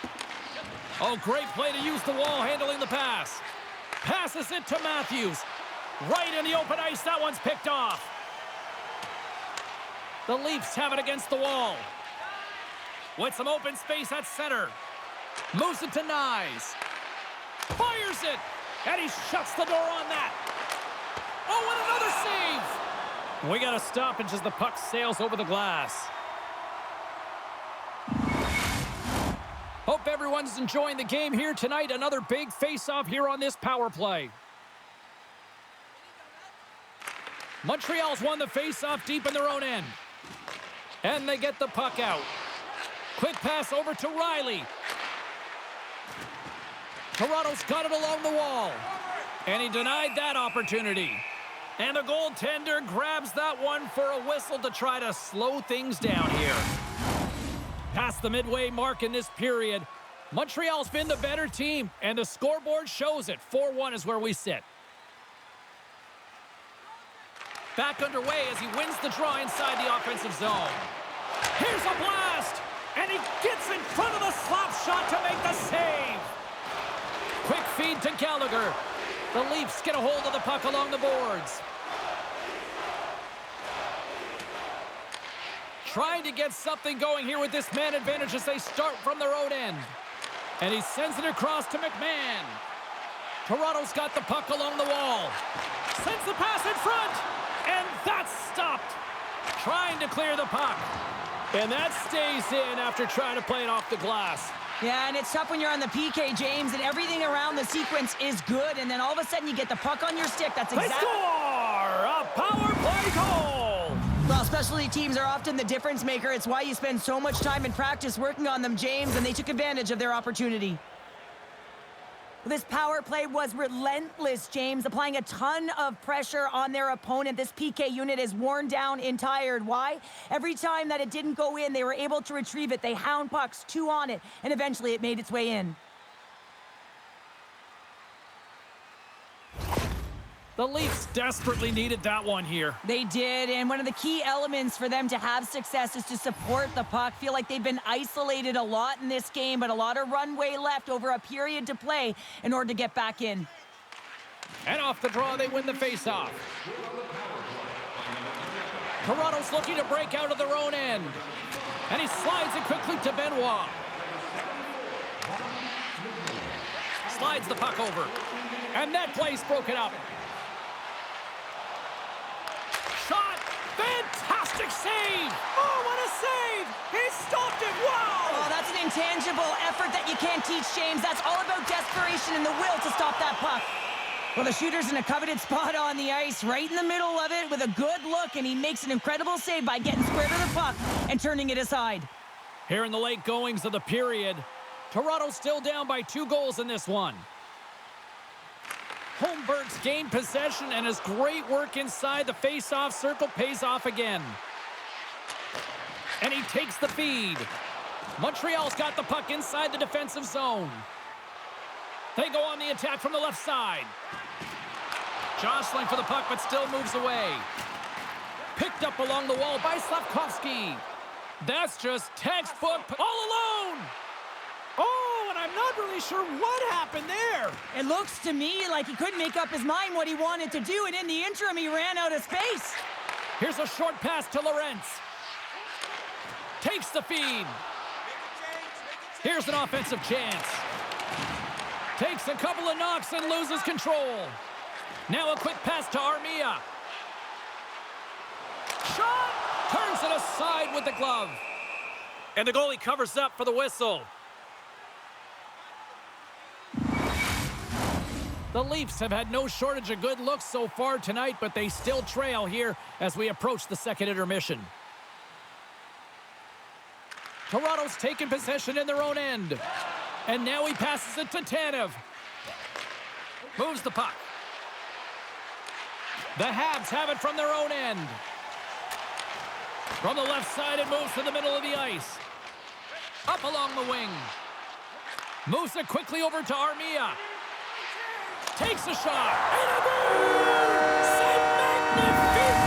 Oh, great play to use the wall handling the pass. Passes it to Matthews. Right in the open ice. That one's picked off. The Leafs have it against the wall. With some open space at center. Moves it to Nyes. Fires it. And he shuts the door on that. Oh, and another save. We got a stoppage as the puck sails over the glass. Hope everyone's enjoying the game here tonight. Another big face-off here on this power play. Montreal's won the face-off deep in their own end. And they get the puck out. Quick pass over to Riley. Toronto's got it along the wall. And he denied that opportunity. And the goaltender grabs that one for a whistle to try to slow things down here. Past the midway mark in this period, Montreal's been the better team, and the scoreboard shows it. 4-1 is where we sit. Back underway as he wins the draw inside the offensive zone. Here's a blast, and he gets in front of the slap shot to make the save. Quick feed to Gallagher. The Leafs get a hold of the puck along the boards. Trying to get something going here with this man advantage as they start from their own end. And he sends it across to McMahon. Toronto's got the puck along the wall. Sends the pass in front. And that's stopped. Trying to clear the puck. And that stays in after trying to play it off the glass. Yeah, and it's tough when you're on the PK, James, and everything around the sequence is good, and then all of a sudden you get the puck on your stick. That's exactly... They score! A power play goal! Well, specialty teams are often the difference maker. It's why you spend so much time in practice working on them, James, and they took advantage of their opportunity. This power play was relentless, James, applying a ton of pressure on their opponent. This PK unit is worn down and tired. Why? Every time that it didn't go in, they were able to retrieve it. They hound pucks, 2 on it, and eventually it made its way in. The Leafs desperately needed that one here. They did, and one of the key elements for them to have success is to support the puck. Feel like they've been isolated a lot in this game, but a lot of runway left over a period to play in order to get back in. And off the draw, they win the faceoff. Toronto's looking to break out of their own end. And he slides it quickly to Benoit. Slides the puck over. And that play's broken up. Shot! Fantastic save! Oh, what a save! He stopped it! Wow! Oh, that's an intangible effort that you can't teach, James. That's all about desperation and the will to stop that puck. Well, the shooter's in a coveted spot on the ice, right in the middle of it with a good look, and he makes an incredible save by getting square to the puck and turning it aside. Here in the late goings of the period, Toronto's still down by 2 goals in this one. Holmberg's gained possession, and his great work inside the face-off circle pays off again. And he takes the feed. Montreal's got the puck inside the defensive zone. They go on the attack from the left side. Jostling for the puck, but still moves away. Picked up along the wall by Slavkovsky. That's just textbook all alone. Not really sure what happened there. It looks to me like he couldn't make up his mind what he wanted to do, and in the interim, he ran out of space. Here's a short pass to Lawrence. Takes the feed. Here's an offensive chance. Takes a couple of knocks and loses control. Now a quick pass to Armia. Shot! Turns it aside with the glove. And the goalie covers up for the whistle. The Leafs have had no shortage of good looks so far tonight, but they still trail here as we approach the second intermission. Toronto's taken possession in their own end. And now he passes it to Tanev. Moves the puck. The Habs have it from their own end. From the left side, it moves to the middle of the ice. Up along the wing. Moves it quickly over to Armia. Takes a shot. And a goal! C'est magnifique!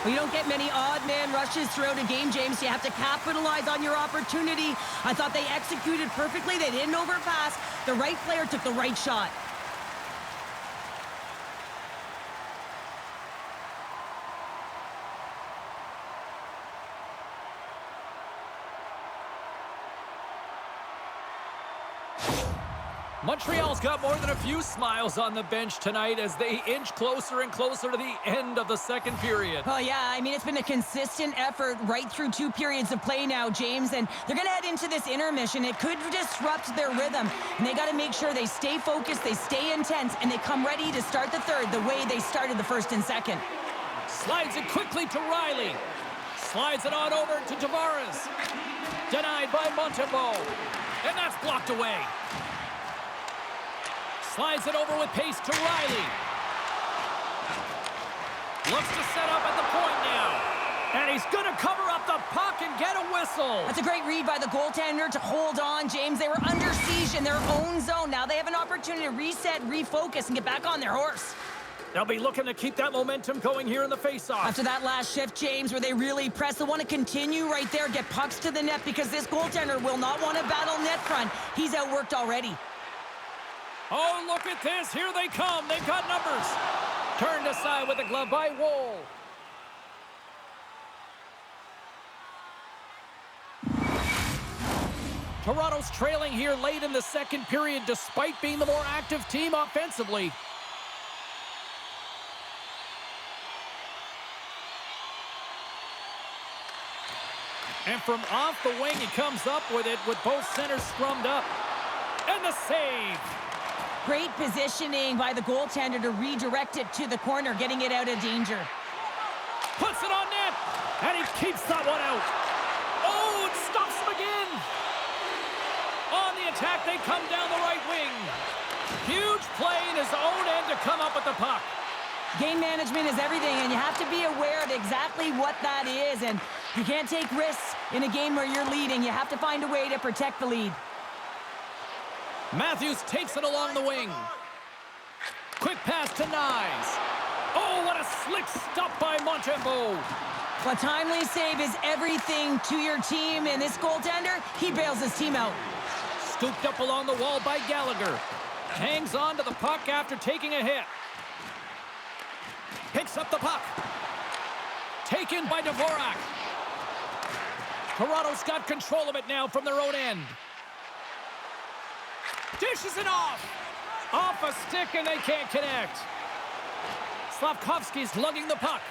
Well, you don't get many odd man rushes throughout a game, James. You have to capitalize on your opportunity. I thought they executed perfectly. They didn't overpass. The right player took the right shot. Montreal's got more than a few smiles on the bench tonight as they inch closer and closer to the end of the second period. Oh, yeah. I mean, it's been a consistent effort right through 2 periods of play now, James. And they're going to head into this intermission. It could disrupt their rhythm. And they got to make sure they stay focused, they stay intense, and they come ready to start the third the way they started the first and second. Slides it quickly to Riley. Slides it on over to Tavares. Denied by Montembeault. And that's blocked away. Slides it over with pace to Riley. Looks to set up at the point now. And he's going to cover up the puck and get a whistle. That's a great read by the goaltender to hold on, James. They were under siege in their own zone. Now they have an opportunity to reset, refocus, and get back on their horse. They'll be looking to keep that momentum going here in the faceoff. After that last shift, James, where they really press, they want to continue right there, get pucks to the net, because this goaltender will not want to battle net front. He's outworked already. Oh, look at this. Here they come. They've got numbers. Turned aside with the glove by Woll. Toronto's trailing here late in the second period despite being the more active team offensively. And from off the wing, he comes up with it with both centers scrummed up. And the save. Great positioning by the goaltender to redirect it to the corner, getting it out of danger. Puts it on net, and he keeps that one out. Oh, it stops him again. On the attack, they come down the right wing. Huge play in his own end to come up with the puck. Game management is everything, and you have to be aware of exactly what that is. And you can't take risks in a game where you're leading. You have to find a way to protect the lead. Matthews takes it along the wing. Quick pass to Nyes. Oh, what a slick stop by Montembeault. A timely save is everything to your team, and this goaltender, he bails his team out. Scooped up along the wall by Gallagher. Hangs on to the puck after taking a hit. Picks up the puck. Taken by Dvorak. Toronto's got control of it now from their own end. Dishes it off. Off a stick, and they can't connect. Slavkovsky's lugging the puck.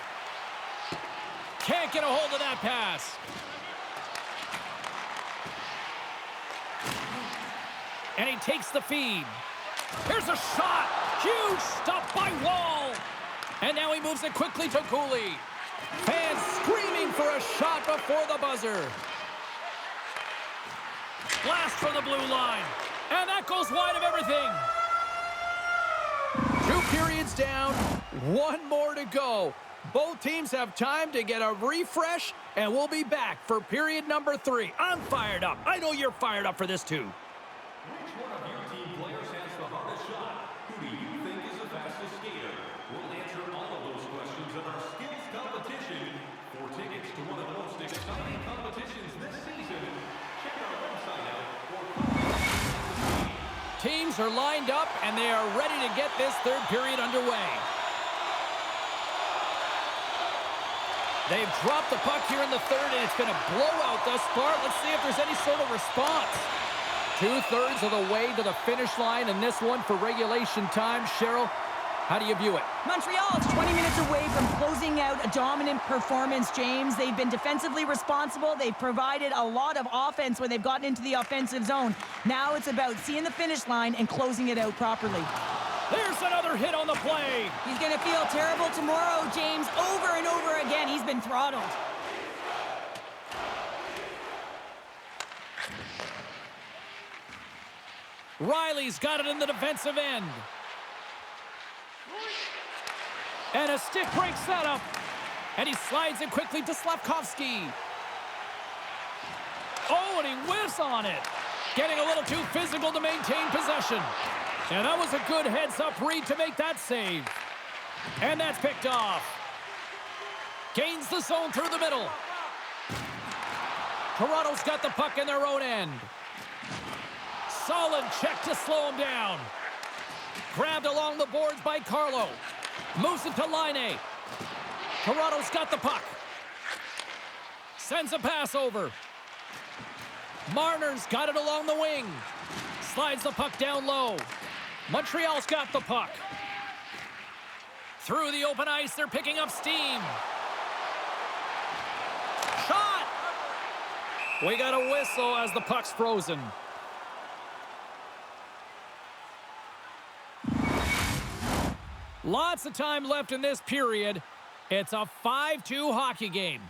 Can't get a hold of that pass. And he takes the feed. Here's a shot. Huge stop by Wall. And now he moves it quickly to Cooley. Fans screaming for a shot before the buzzer. Blast from the blue line. And that goes wide of everything. 2 periods down, 1 more to go. Both teams have time to get a refresh, and we'll be back for period number 3. I'm fired up. I know you're fired up for this too. Which one of your team players has the hardest shot? Who do you think is the fastest skater? We'll answer all of those questions in our skills competition. For tickets to teams are lined up, and they are ready to get this third period underway. They've dropped the puck here in the third, and it's been a blowout thus far. Let's see if there's any sort of response. 2/3 of the way to the finish line in this one for regulation time. Cheryl, how do you view it? Montreal is 20 minutes away from closing out a dominant performance, James. They've been defensively responsible. They've provided a lot of offense when they've gotten into the offensive zone. Now it's about seeing the finish line and closing it out properly. There's another hit on the play. He's going to feel terrible tomorrow, James. Over and over again, he's been throttled. Riley's got it in the defensive end. And a stick breaks that up. And he slides it quickly to Slavkovsky. Oh, and he whiffs on it. Getting a little too physical to maintain possession. And that was a good heads-up read to make that save. And that's picked off. Gains the zone through the middle. Toronto's got the puck in their own end. Solid check to slow him down. Grabbed along the boards by Carlo. Moves it to Laine. Toronto's got the puck. Sends a pass over. Marner's got it along the wing. Slides the puck down low. Montreal's got the puck. Through the open ice, they're picking up steam. Shot! We got a whistle as the puck's frozen. Lots of time left in this period. It's a 5-2 hockey game.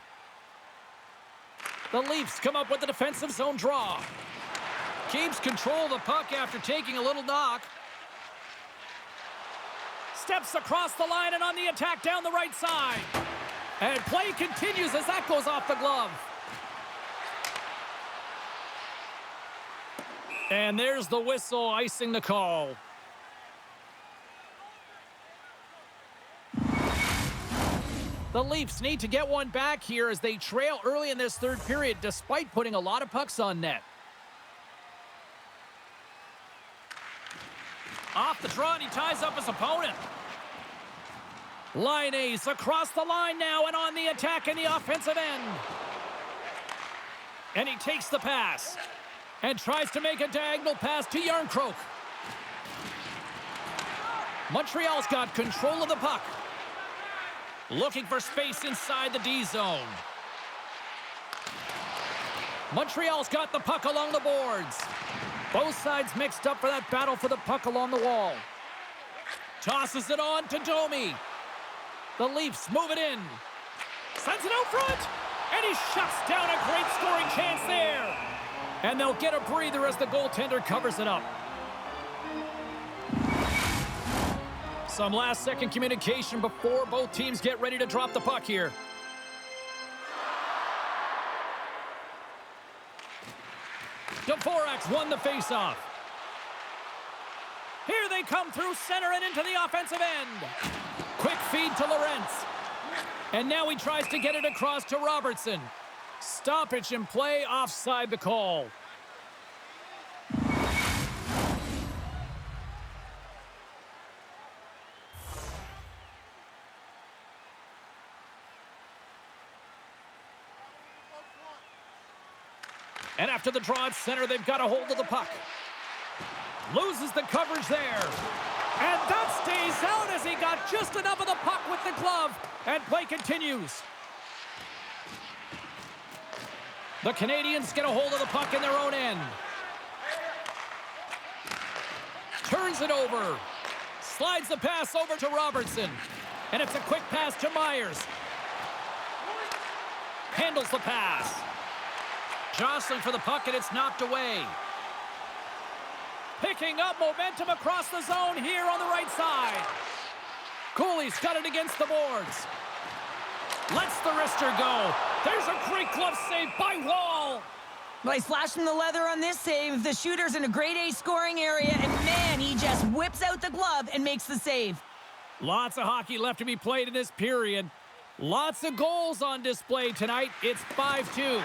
The Leafs come up with the defensive zone draw. Keeps control of the puck after taking a little knock. Steps across the line and on the attack down the right side. And play continues as that goes off the glove. And there's the whistle icing the call. The Leafs need to get one back here as they trail early in this third period despite putting a lot of pucks on net. Off the draw and he ties up his opponent. Laine's across the line now and on the attack in the offensive end. And he takes the pass and tries to make a diagonal pass to Järnkrok. Montreal's got control of the puck. Looking for space inside the D zone. Montreal's got the puck along the boards. Both sides mixed up for that battle for the puck along the wall. Tosses it on to Domi. The Leafs move it in. Sends it out front. And he shuts down a great scoring chance there. And they'll get a breather as the goaltender covers it up. Some last-second communication before both teams get ready to drop the puck here. Dvorak's won the faceoff. Here they come through center and into the offensive end. Quick feed to Lorentz. And now he tries to get it across to Robertson. Stoppage in play, offside the call. And after the draw at center, they've got a hold of the puck. Loses the coverage there. And that stays out as he got just enough of the puck with the glove. And play continues. The Canadiens get a hold of the puck in their own end. Turns it over. Slides the pass over to Robertson. And it's a quick pass to Myers. Handles the pass. Jostling for the puck, and it's knocked away. Picking up momentum across the zone here on the right side. Cooley's got it against the boards. Lets the wrister go. There's a great glove save by Wall. Well, he's flashing the leather on this save. The shooter's in a grade A scoring area, and man, he just whips out the glove and makes the save. Lots of hockey left to be played in this period. Lots of goals on display tonight. It's 5-2.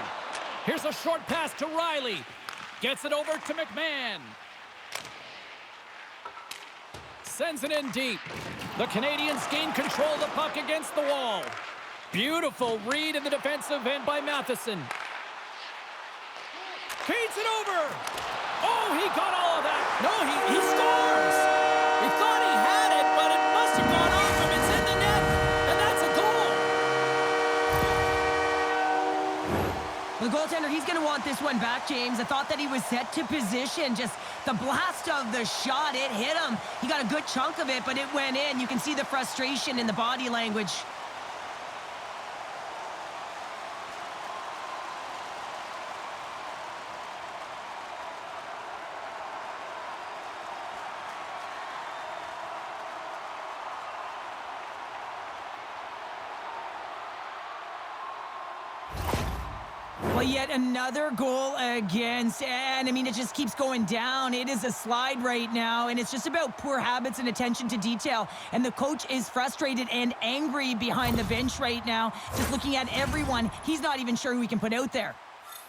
Here's a short pass to Riley. Gets it over to McMahon. sends it in deep. The Canadiens gain control of the puck against the wall. Beautiful read in the defensive end by Matheson. Feeds it over. Oh, he got all of that. No, he scores. He thought he had it, but it must have gone off him. It's in the net, and that's a goal. The goaltender, he's going to want this one back, James. I thought that he was set to position. Just the blast of the shot, it hit him. He got a good chunk of it, but it went in. You can see the frustration in the body language. Well, yet another goal against, and I mean, it just keeps going down. It is a slide right now, and it's just about poor habits and attention to detail. And the coach is frustrated and angry behind the bench right now, just looking at everyone. He's not even sure who he can put out there.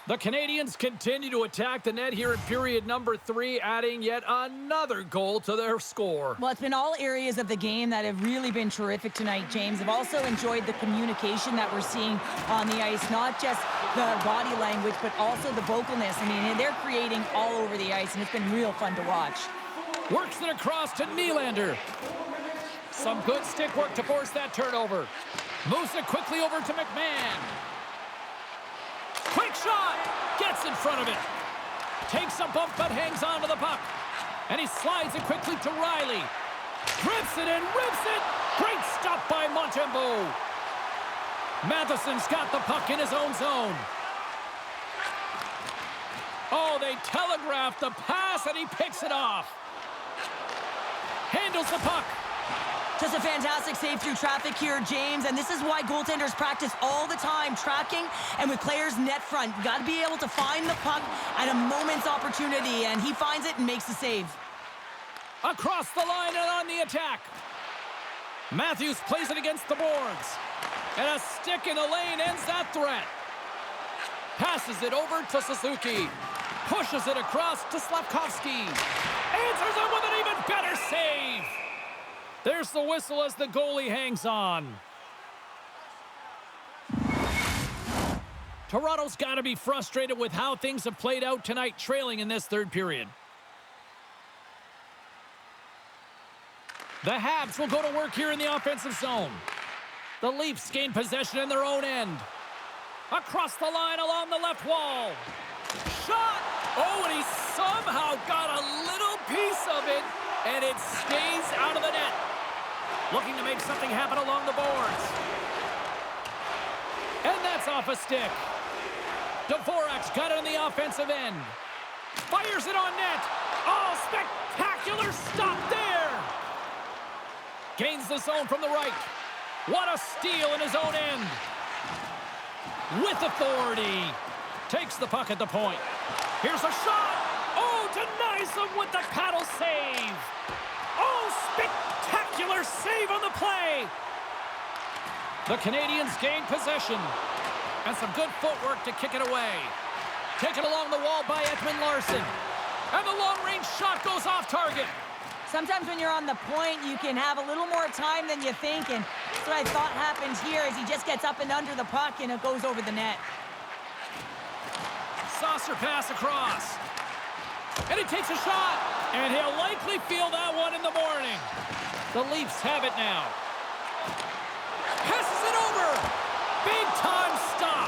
The Canadiens continue to attack the net here in period number 3, adding yet another goal to their score. Well, it's been all areas of the game that have really been terrific tonight, James. I've also enjoyed the communication that we're seeing on the ice, not just the body language, but also the vocalness. I mean, they're creating all over the ice, and it's been real fun to watch. Works it across to Nylander. Some good stick work to force that turnover. Moves it quickly over to McMahon. Quick shot! Gets in front of it. Takes a bump but hangs on to the puck. And he slides it quickly to Riley. Drips it and rips it. Great stop by Montembeault. Matheson's got the puck in his own zone. Oh, they telegraphed the pass and he picks it off. Handles the puck. Just a fantastic save through traffic here, James, and this is why goaltenders practice all the time, tracking and with players net front. You got to be able to find the puck at a moment's opportunity, and he finds it and makes the save. Across the line and on the attack. Matthews plays it against the boards. And a stick in the lane ends that threat. Passes it over to Suzuki. Pushes it across to Slavkovsky. Answers it with an even better save. There's the whistle as the goalie hangs on. Toronto's got to be frustrated with how things have played out tonight, trailing in this third period. The Habs will go to work here in the offensive zone. The Leafs gain possession in their own end. Across the line along the left wall. Shot! Oh, and he somehow got a little piece of it, and it stays out of the net. Looking to make something happen along the boards. And that's off a stick. Dvorak's got it on the offensive end. Fires it on net. Oh, spectacular stop there. Gains the zone from the right. What a steal in his own end. With authority. Takes the puck at the point. Here's a shot. Oh, denies him with the paddle save. Oh, spectacular save on the play. The Canadiens gain possession. And some good footwork to kick it away. Taken along the wall by Edmund Larson. And the long-range shot goes off target. Sometimes when you're on the point, you can have a little more time than you think, and that's what I thought happens here as he just gets up and under the puck and it goes over the net. Saucer pass across. And he takes a shot. And he'll likely feel that one in the morning. The Leafs have it now. Passes it over. Big time stop.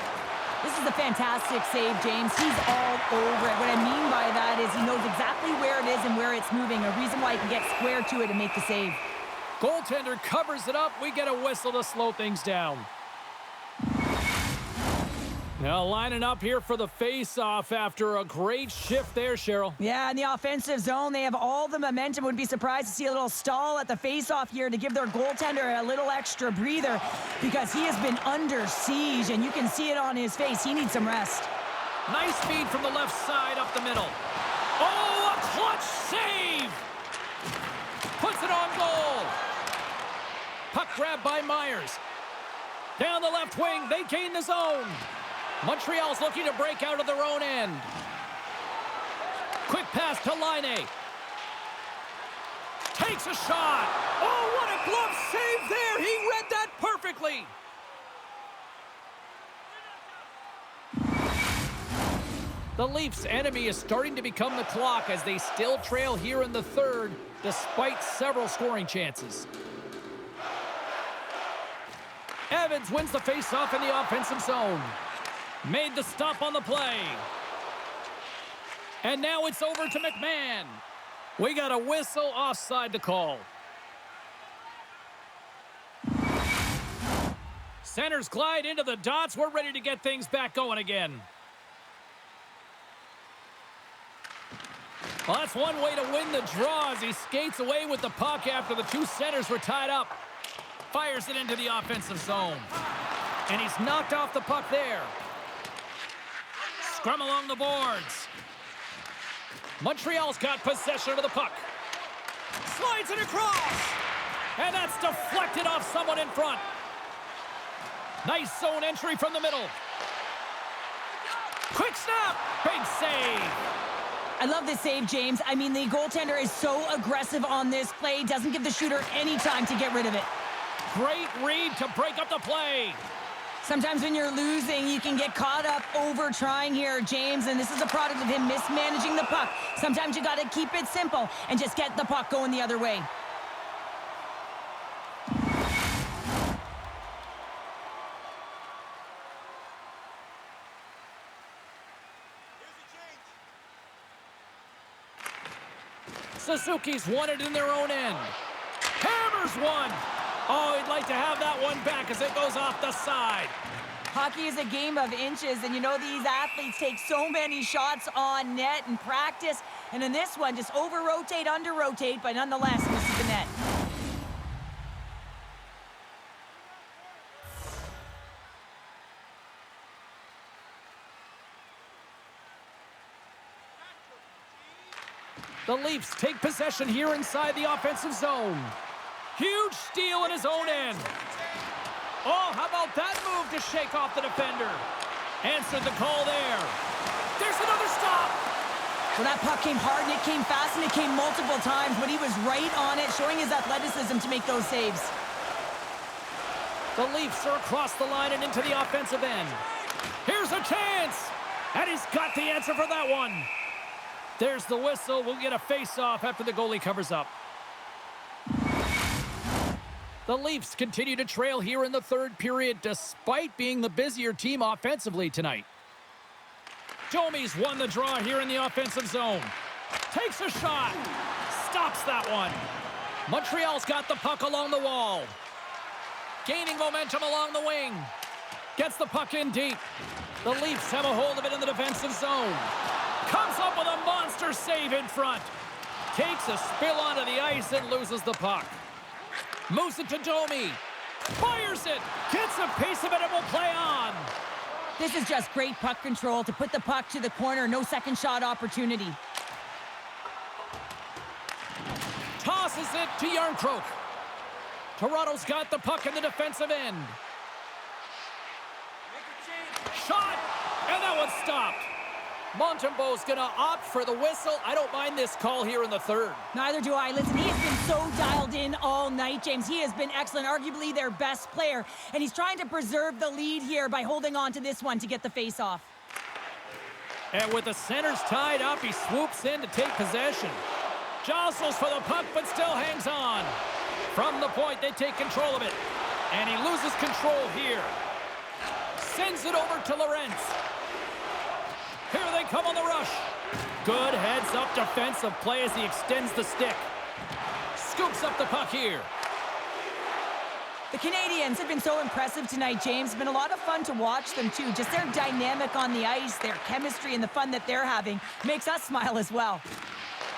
This is a fantastic save, James. He's all over it. What I mean by that is he knows exactly where it is and where it's moving. A reason why he can get square to it and make the save. Goaltender covers it up. We get a whistle to slow things down. Now lining up here for the face-off after a great shift there, Cheryl. Yeah, in the offensive zone, they have all the momentum. Would be surprised to see a little stall at the face-off here to give their goaltender a little extra breather because he has been under siege, and you can see it on his face. He needs some rest. Nice feed from the left side up the middle. Oh, a clutch save! Puts it on goal. Puck grab by Myers. Down the left wing, they gain the zone. Montreal's looking to break out of their own end. Quick pass to Laine. Takes Takes a shot. Oh, what a glove save there. He read that perfectly. The Leafs' enemy is starting to become the clock as they still trail here in the third, despite several scoring chances. Evans wins the faceoff in the offensive zone. Made the stop on the play. And now it's over to McMahon. We got a whistle offside to call. Centers glide into the dots. We're ready to get things back going again. Well, that's one way to win the draw as he skates away with the puck after the two centers were tied up. Fires it into the offensive zone. And he's knocked off the puck there. Scrum along the boards. Montreal's got possession of the puck. Slides it across. And that's deflected off someone in front. Nice zone entry from the middle. Quick snap. Big save. I love this save, James. I mean, the goaltender is so aggressive on this play. Doesn't give the shooter any time to get rid of it. Great read to break up the play. Sometimes when you're losing, you can get caught up over trying here, James, and this is a product of him mismanaging the puck. Sometimes you got to keep it simple and just get the puck going the other way. Suzuki's won it in their own end. Hammers one. Oh, he'd like to have that one back as it goes off the side. Hockey is a game of inches, and you know these athletes take so many shots on net in practice, and in this one, just over-rotate, under-rotate, but nonetheless, misses the net. The Leafs take possession here inside the offensive zone. Huge steal in his own end. Oh, how about that move to shake off the defender? Answered the call there. There's another stop. Well, that puck came hard, and it came fast, and it came multiple times, but he was right on it, showing his athleticism to make those saves. The Leafs are across the line and into the offensive end. Here's a chance. And he's got the answer for that one. There's the whistle. We'll get a face-off after the goalie covers up. The Leafs continue to trail here in the third period despite being the busier team offensively tonight. Domi's won the draw here in the offensive zone. Takes a shot. Stops that one. Montreal's got the puck along the wall. Gaining momentum along the wing. Gets the puck in deep. The Leafs have a hold of it in the defensive zone. Comes up with a monster save in front. Takes a spill onto the ice and loses the puck. Moves it to Domi. Fires it. Gets a piece of it and will play on. This is just great puck control to put the puck to the corner. No second shot opportunity. Tosses it to Yarncroke. Toronto's got the puck in the defensive end. Shot. And that one's stopped. Montembeau's going to opt for the whistle. I don't mind this call here in the third. Neither do I. Listen, he has been so dialed in all night, James. He has been excellent, arguably their best player. And he's trying to preserve the lead here by holding on to this one to get the face-off. And with the centers tied up, he swoops in to take possession. Jostles for the puck, but still hangs on. From the point, they take control of it. And he loses control here. Sends it over to Lorentz. Here they come on the rush. Good heads-up defensive play as he extends the stick. Scoops up the puck here. The Canadiens have been so impressive tonight, James. It's been a lot of fun to watch them, too. Just their dynamic on the ice, their chemistry, and the fun that they're having makes us smile as well.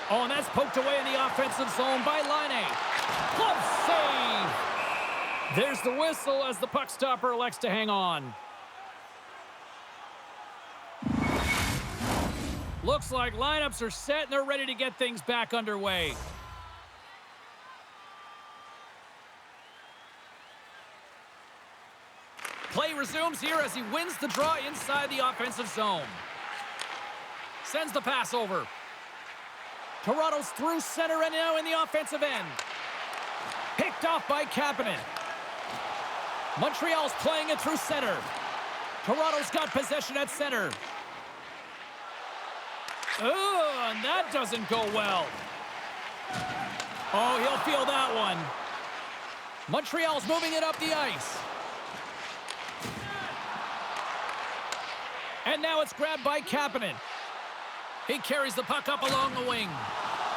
Oh, and that's poked away in the offensive zone by Laine. Glove save. There's the whistle as the puck stopper elects to hang on. Looks like lineups are set and they're ready to get things back underway. Play resumes here as he wins the draw inside the offensive zone. Sends the pass over. Toronto's through center and now in the offensive end. Picked off by Kapanen. Montreal's playing it through center. Toronto's got possession at center. Oh, and that doesn't go well. Oh, he'll feel that one. Montreal's moving it up the ice. And now it's grabbed by Kapanen. He carries the puck up along the wing.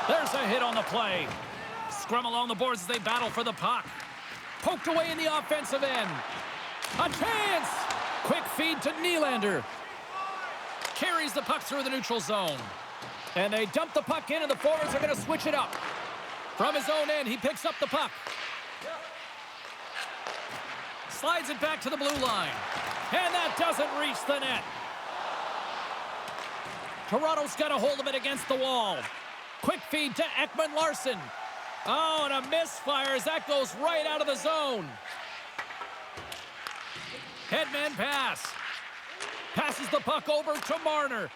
There's a hit on the play. Scrum along the boards as they battle for the puck. Poked away in the offensive end. A chance! Quick feed to Nylander. Carries the puck through the neutral zone. And they dump the puck in, and the forwards are going to switch it up. From his own end, he picks up the puck. Slides it back to the blue line. And that doesn't reach the net. Toronto's got a hold of it against the wall. Quick feed to Ekman-Larsson. Oh, and a misfire as that goes right out of the zone. Headman pass. Passes the puck over to Marner.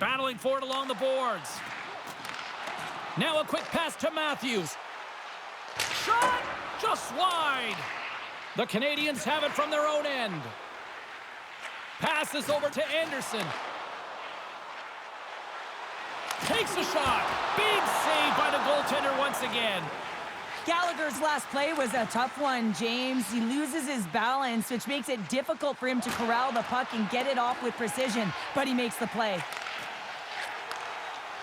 Battling for it along the boards. Now a quick pass to Matthews. Shot! Just wide. The Canadiens have it from their own end. Passes over to Anderson. Takes a shot. Big save by the goaltender once again. Gallagher's last play was a tough one, James. He loses his balance, which makes it difficult for him to corral the puck and get it off with precision, but he makes the play.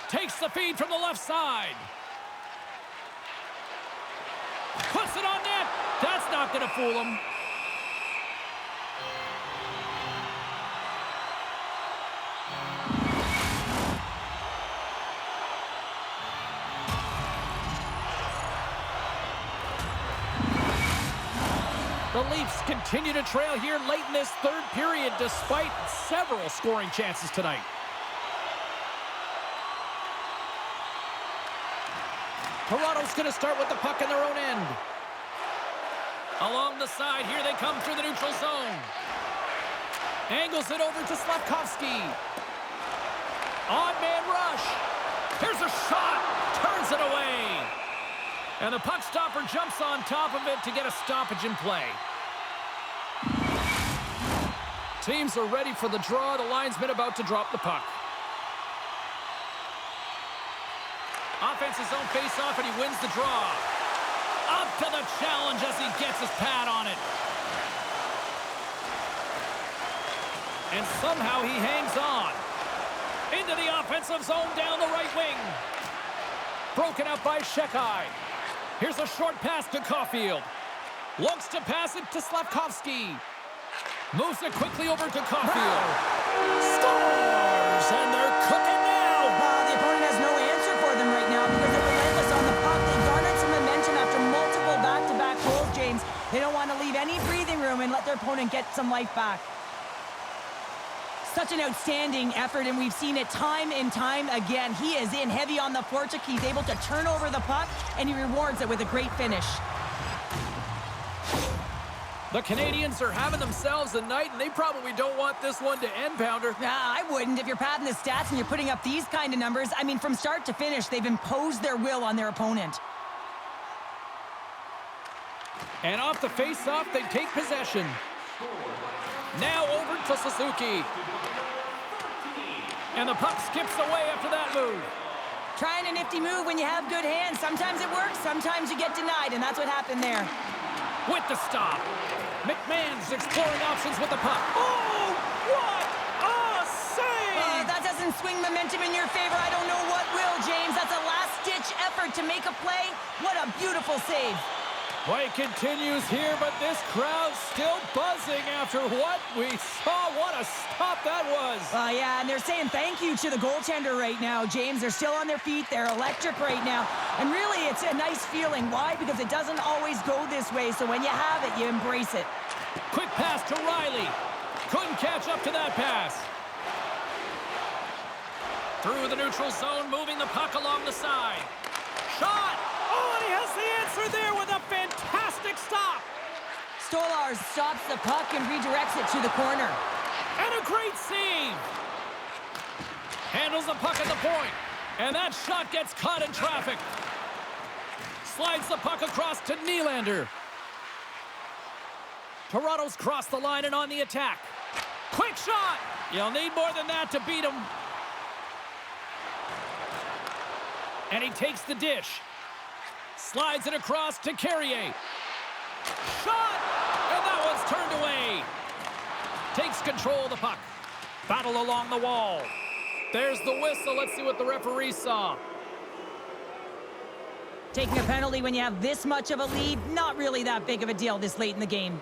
Takes the feed from the left side. Puts it on net. That's not going to fool him. The Leafs continue to trail here late in this third period despite several scoring chances tonight. Toronto's going to start with the puck in their own end. Along the side, here they come through the neutral zone. Angles it over to Slavkovsky. On-man rush. Here's a shot. Turns it away. And the puck stopper jumps on top of it to get a stoppage in play. Teams are ready for the draw. The linesman about to drop the puck. Offense's own face-off, and he wins the draw. Up to the challenge as he gets his pad on it. And somehow he hangs on. Into the offensive zone down the right wing. Broken up by Shekai. Here's a short pass to Caulfield. Looks to pass it to Slavkovsky. Moves it quickly over to Caulfield. Scores! And they're cooking now! The opponent has no answer for them right now because they're relentless on the puck. They garnered some momentum after multiple back-to-back goals, James. They don't want to leave any breathing room and let their opponent get some life back. Such an outstanding effort, and we've seen it time and time again. He is in heavy on the forecheck. He's able to turn over the puck, and he rewards it with a great finish. The Canadiens are having themselves a night, and they probably don't want this one to end, Pounder. I wouldn't. If you're padding the stats and you're putting up these kind of numbers, I mean, from start to finish, they've imposed their will on their opponent. And off the face-off, they take possession. Now over to Suzuki. And the puck skips away after that move. Trying a nifty move when you have good hands. Sometimes it works, sometimes you get denied, and that's what happened there. With the stop. McMahon's exploring options with the puck. Oh, what a save! That doesn't swing momentum in your favor. I don't know what will, James. That's a last-ditch effort to make a play. What a beautiful save. Play continues here, but this crowd's still buzzing after what we saw. What a stop that was. Yeah, and they're saying thank you to the goaltender right now, James. They're still on their feet. They're electric right now. And really, it's a nice feeling. Why? Because it doesn't always go this way, so when you have it, you embrace it. Quick pass to Riley. Couldn't catch up to that pass. Through the neutral zone, moving the puck along the side. Shot! Oh, and he has the answer there with a fantastic stop. Stolarz stops the puck and redirects it to the corner. And a great save. Handles the puck at the point. And that shot gets caught in traffic. Slides the puck across to Nylander. Toronto's crossed the line and on the attack. Quick shot! You'll need more than that to beat him. And he takes the dish. Slides it across to Carrier. Shot! And that one's turned away. Takes control of the puck. Battle along the wall. There's the whistle. Let's see what the referee saw. Taking a penalty when you have this much of a lead, not really that big of a deal this late in the game.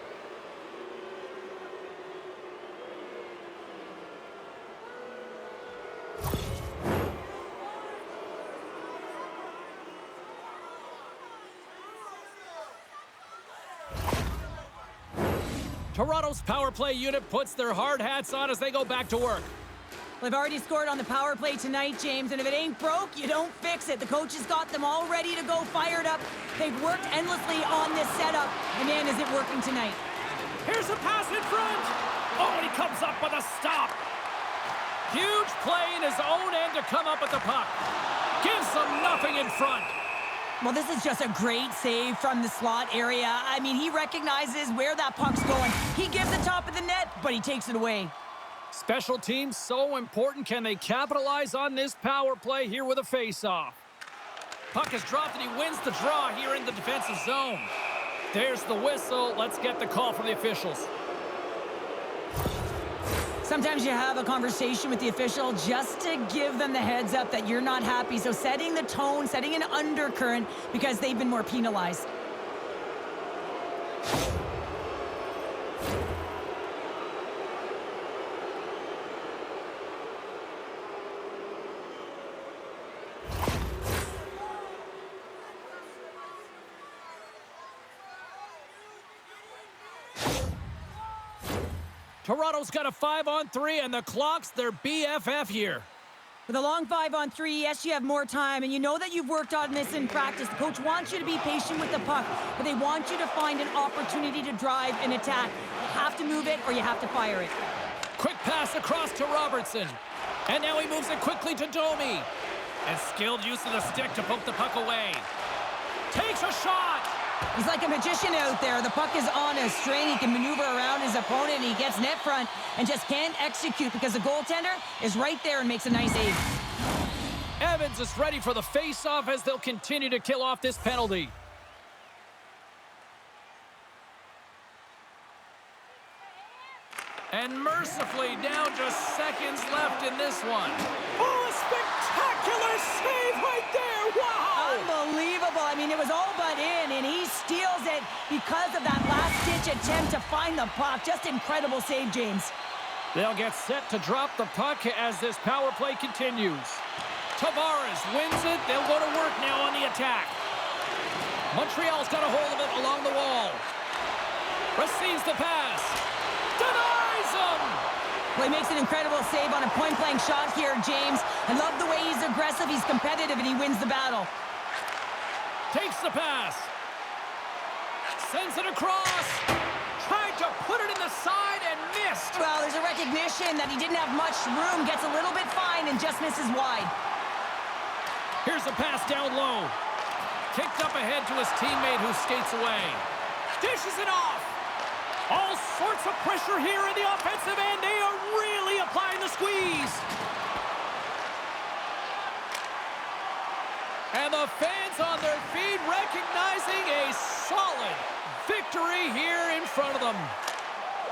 Toronto's power play unit puts their hard hats on as they go back to work. They've already scored on the power play tonight, James, and if it ain't broke, you don't fix it. The coach has got them all ready to go, fired up. They've worked endlessly on this setup, and man, is it working tonight. Here's a pass in front. Oh, and he comes up with a stop. Huge play in his own end to come up with the puck. Gives them nothing in front. Well, this is just a great save from the slot area. I mean, he recognizes where that puck's going. He gives the top of the net, but he takes it away. Special teams so important. Can they capitalize on this power play here with a face-off? Puck is dropped and he wins the draw here in the defensive zone. There's the whistle. Let's get the call from the officials. Sometimes you have a conversation with the official just to give them the heads up that you're not happy. So setting the tone, setting an undercurrent because they've been more penalized. Toronto's got a 5-on-3, and the clock's their BFF here. With a long 5-on-3, yes, you have more time, and you know that you've worked on this in practice. The coach wants you to be patient with the puck, but they want you to find an opportunity to drive and attack. You have to move it, or you have to fire it. Quick pass across to Robertson. And now he moves it quickly to Domi. And skilled use of the stick to poke the puck away. Takes a shot! He's like a magician out there. The puck is on a string. He can maneuver around his opponent. He gets net front and just can't execute because the goaltender is right there and makes a nice save. Evans is ready for the face-off as they'll continue to kill off this penalty. And mercifully, now just seconds left in this one. Oh, a spectacular save right there! Wow! Unbelievable. I mean, it was all but in, and he steals it because of that last-ditch attempt to find the puck. Just incredible save, James. They'll get set to drop the puck as this power play continues. Tavares wins it. They'll go to work now on the attack. Montreal's got a hold of it along the wall. Receives the pass. Denies him! Well, he makes an incredible save on a point-blank shot here, James. I love the way he's aggressive, he's competitive, and he wins the battle. Takes the pass. Sends it across. Tried to put it in the side and missed. Well, there's a recognition that he didn't have much room, gets a little bit fine, and just misses wide. Here's a pass down low. Kicked up ahead to his teammate who skates away. Dishes it off. All sorts of pressure here in the offensive end. They are really applying the squeeze. And the fans on their feet recognizing a solid victory here in front of them.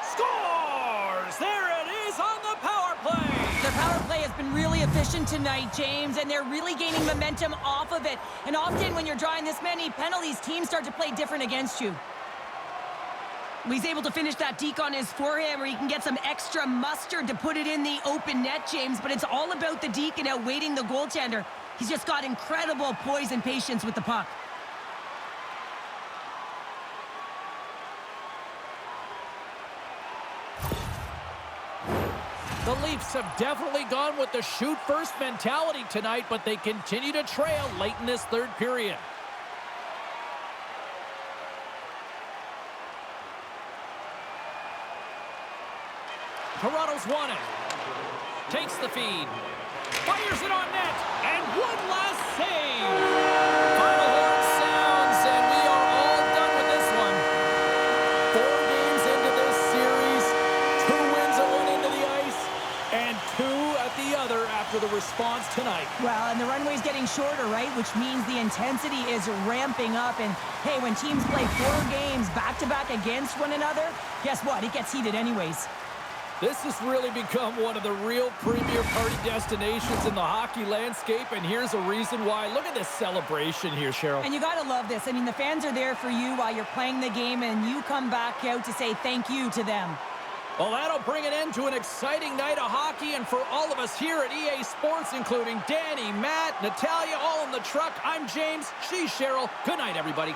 Scores! There it is on the power play. Their power play has been really efficient tonight, James, and they're really gaining momentum off of it. And often when you're drawing this many penalties, teams start to play different against you. He's able to finish that deke on his forehand where he can get some extra mustard to put it in the open net, James, but it's all about the deke and outweighting the goaltender. He's just got incredible poise and patience with the puck. The Leafs have definitely gone with the shoot-first mentality tonight, but they continue to trail late in this third period. Toronto's won it. Takes the feed. Fires it on net. And one last save. Final horn sounds. the response tonight. Well, and the runway's getting shorter, right? Which means the intensity is ramping up. And, hey, when teams play 4 games back-to-back against one another, guess what? It gets heated anyways. This has really become one of the real premier party destinations in the hockey landscape, and here's a reason why. Look at this celebration here, Cheryl. And you got to love this. I mean, the fans are there for you while you're playing the game, and you come back out to say thank you to them. Well, that'll bring an end to an exciting night of hockey, and for all of us here at EA Sports, including Danny, Matt, Natalia, all in the truck, I'm James, she's Cheryl. Good night, everybody.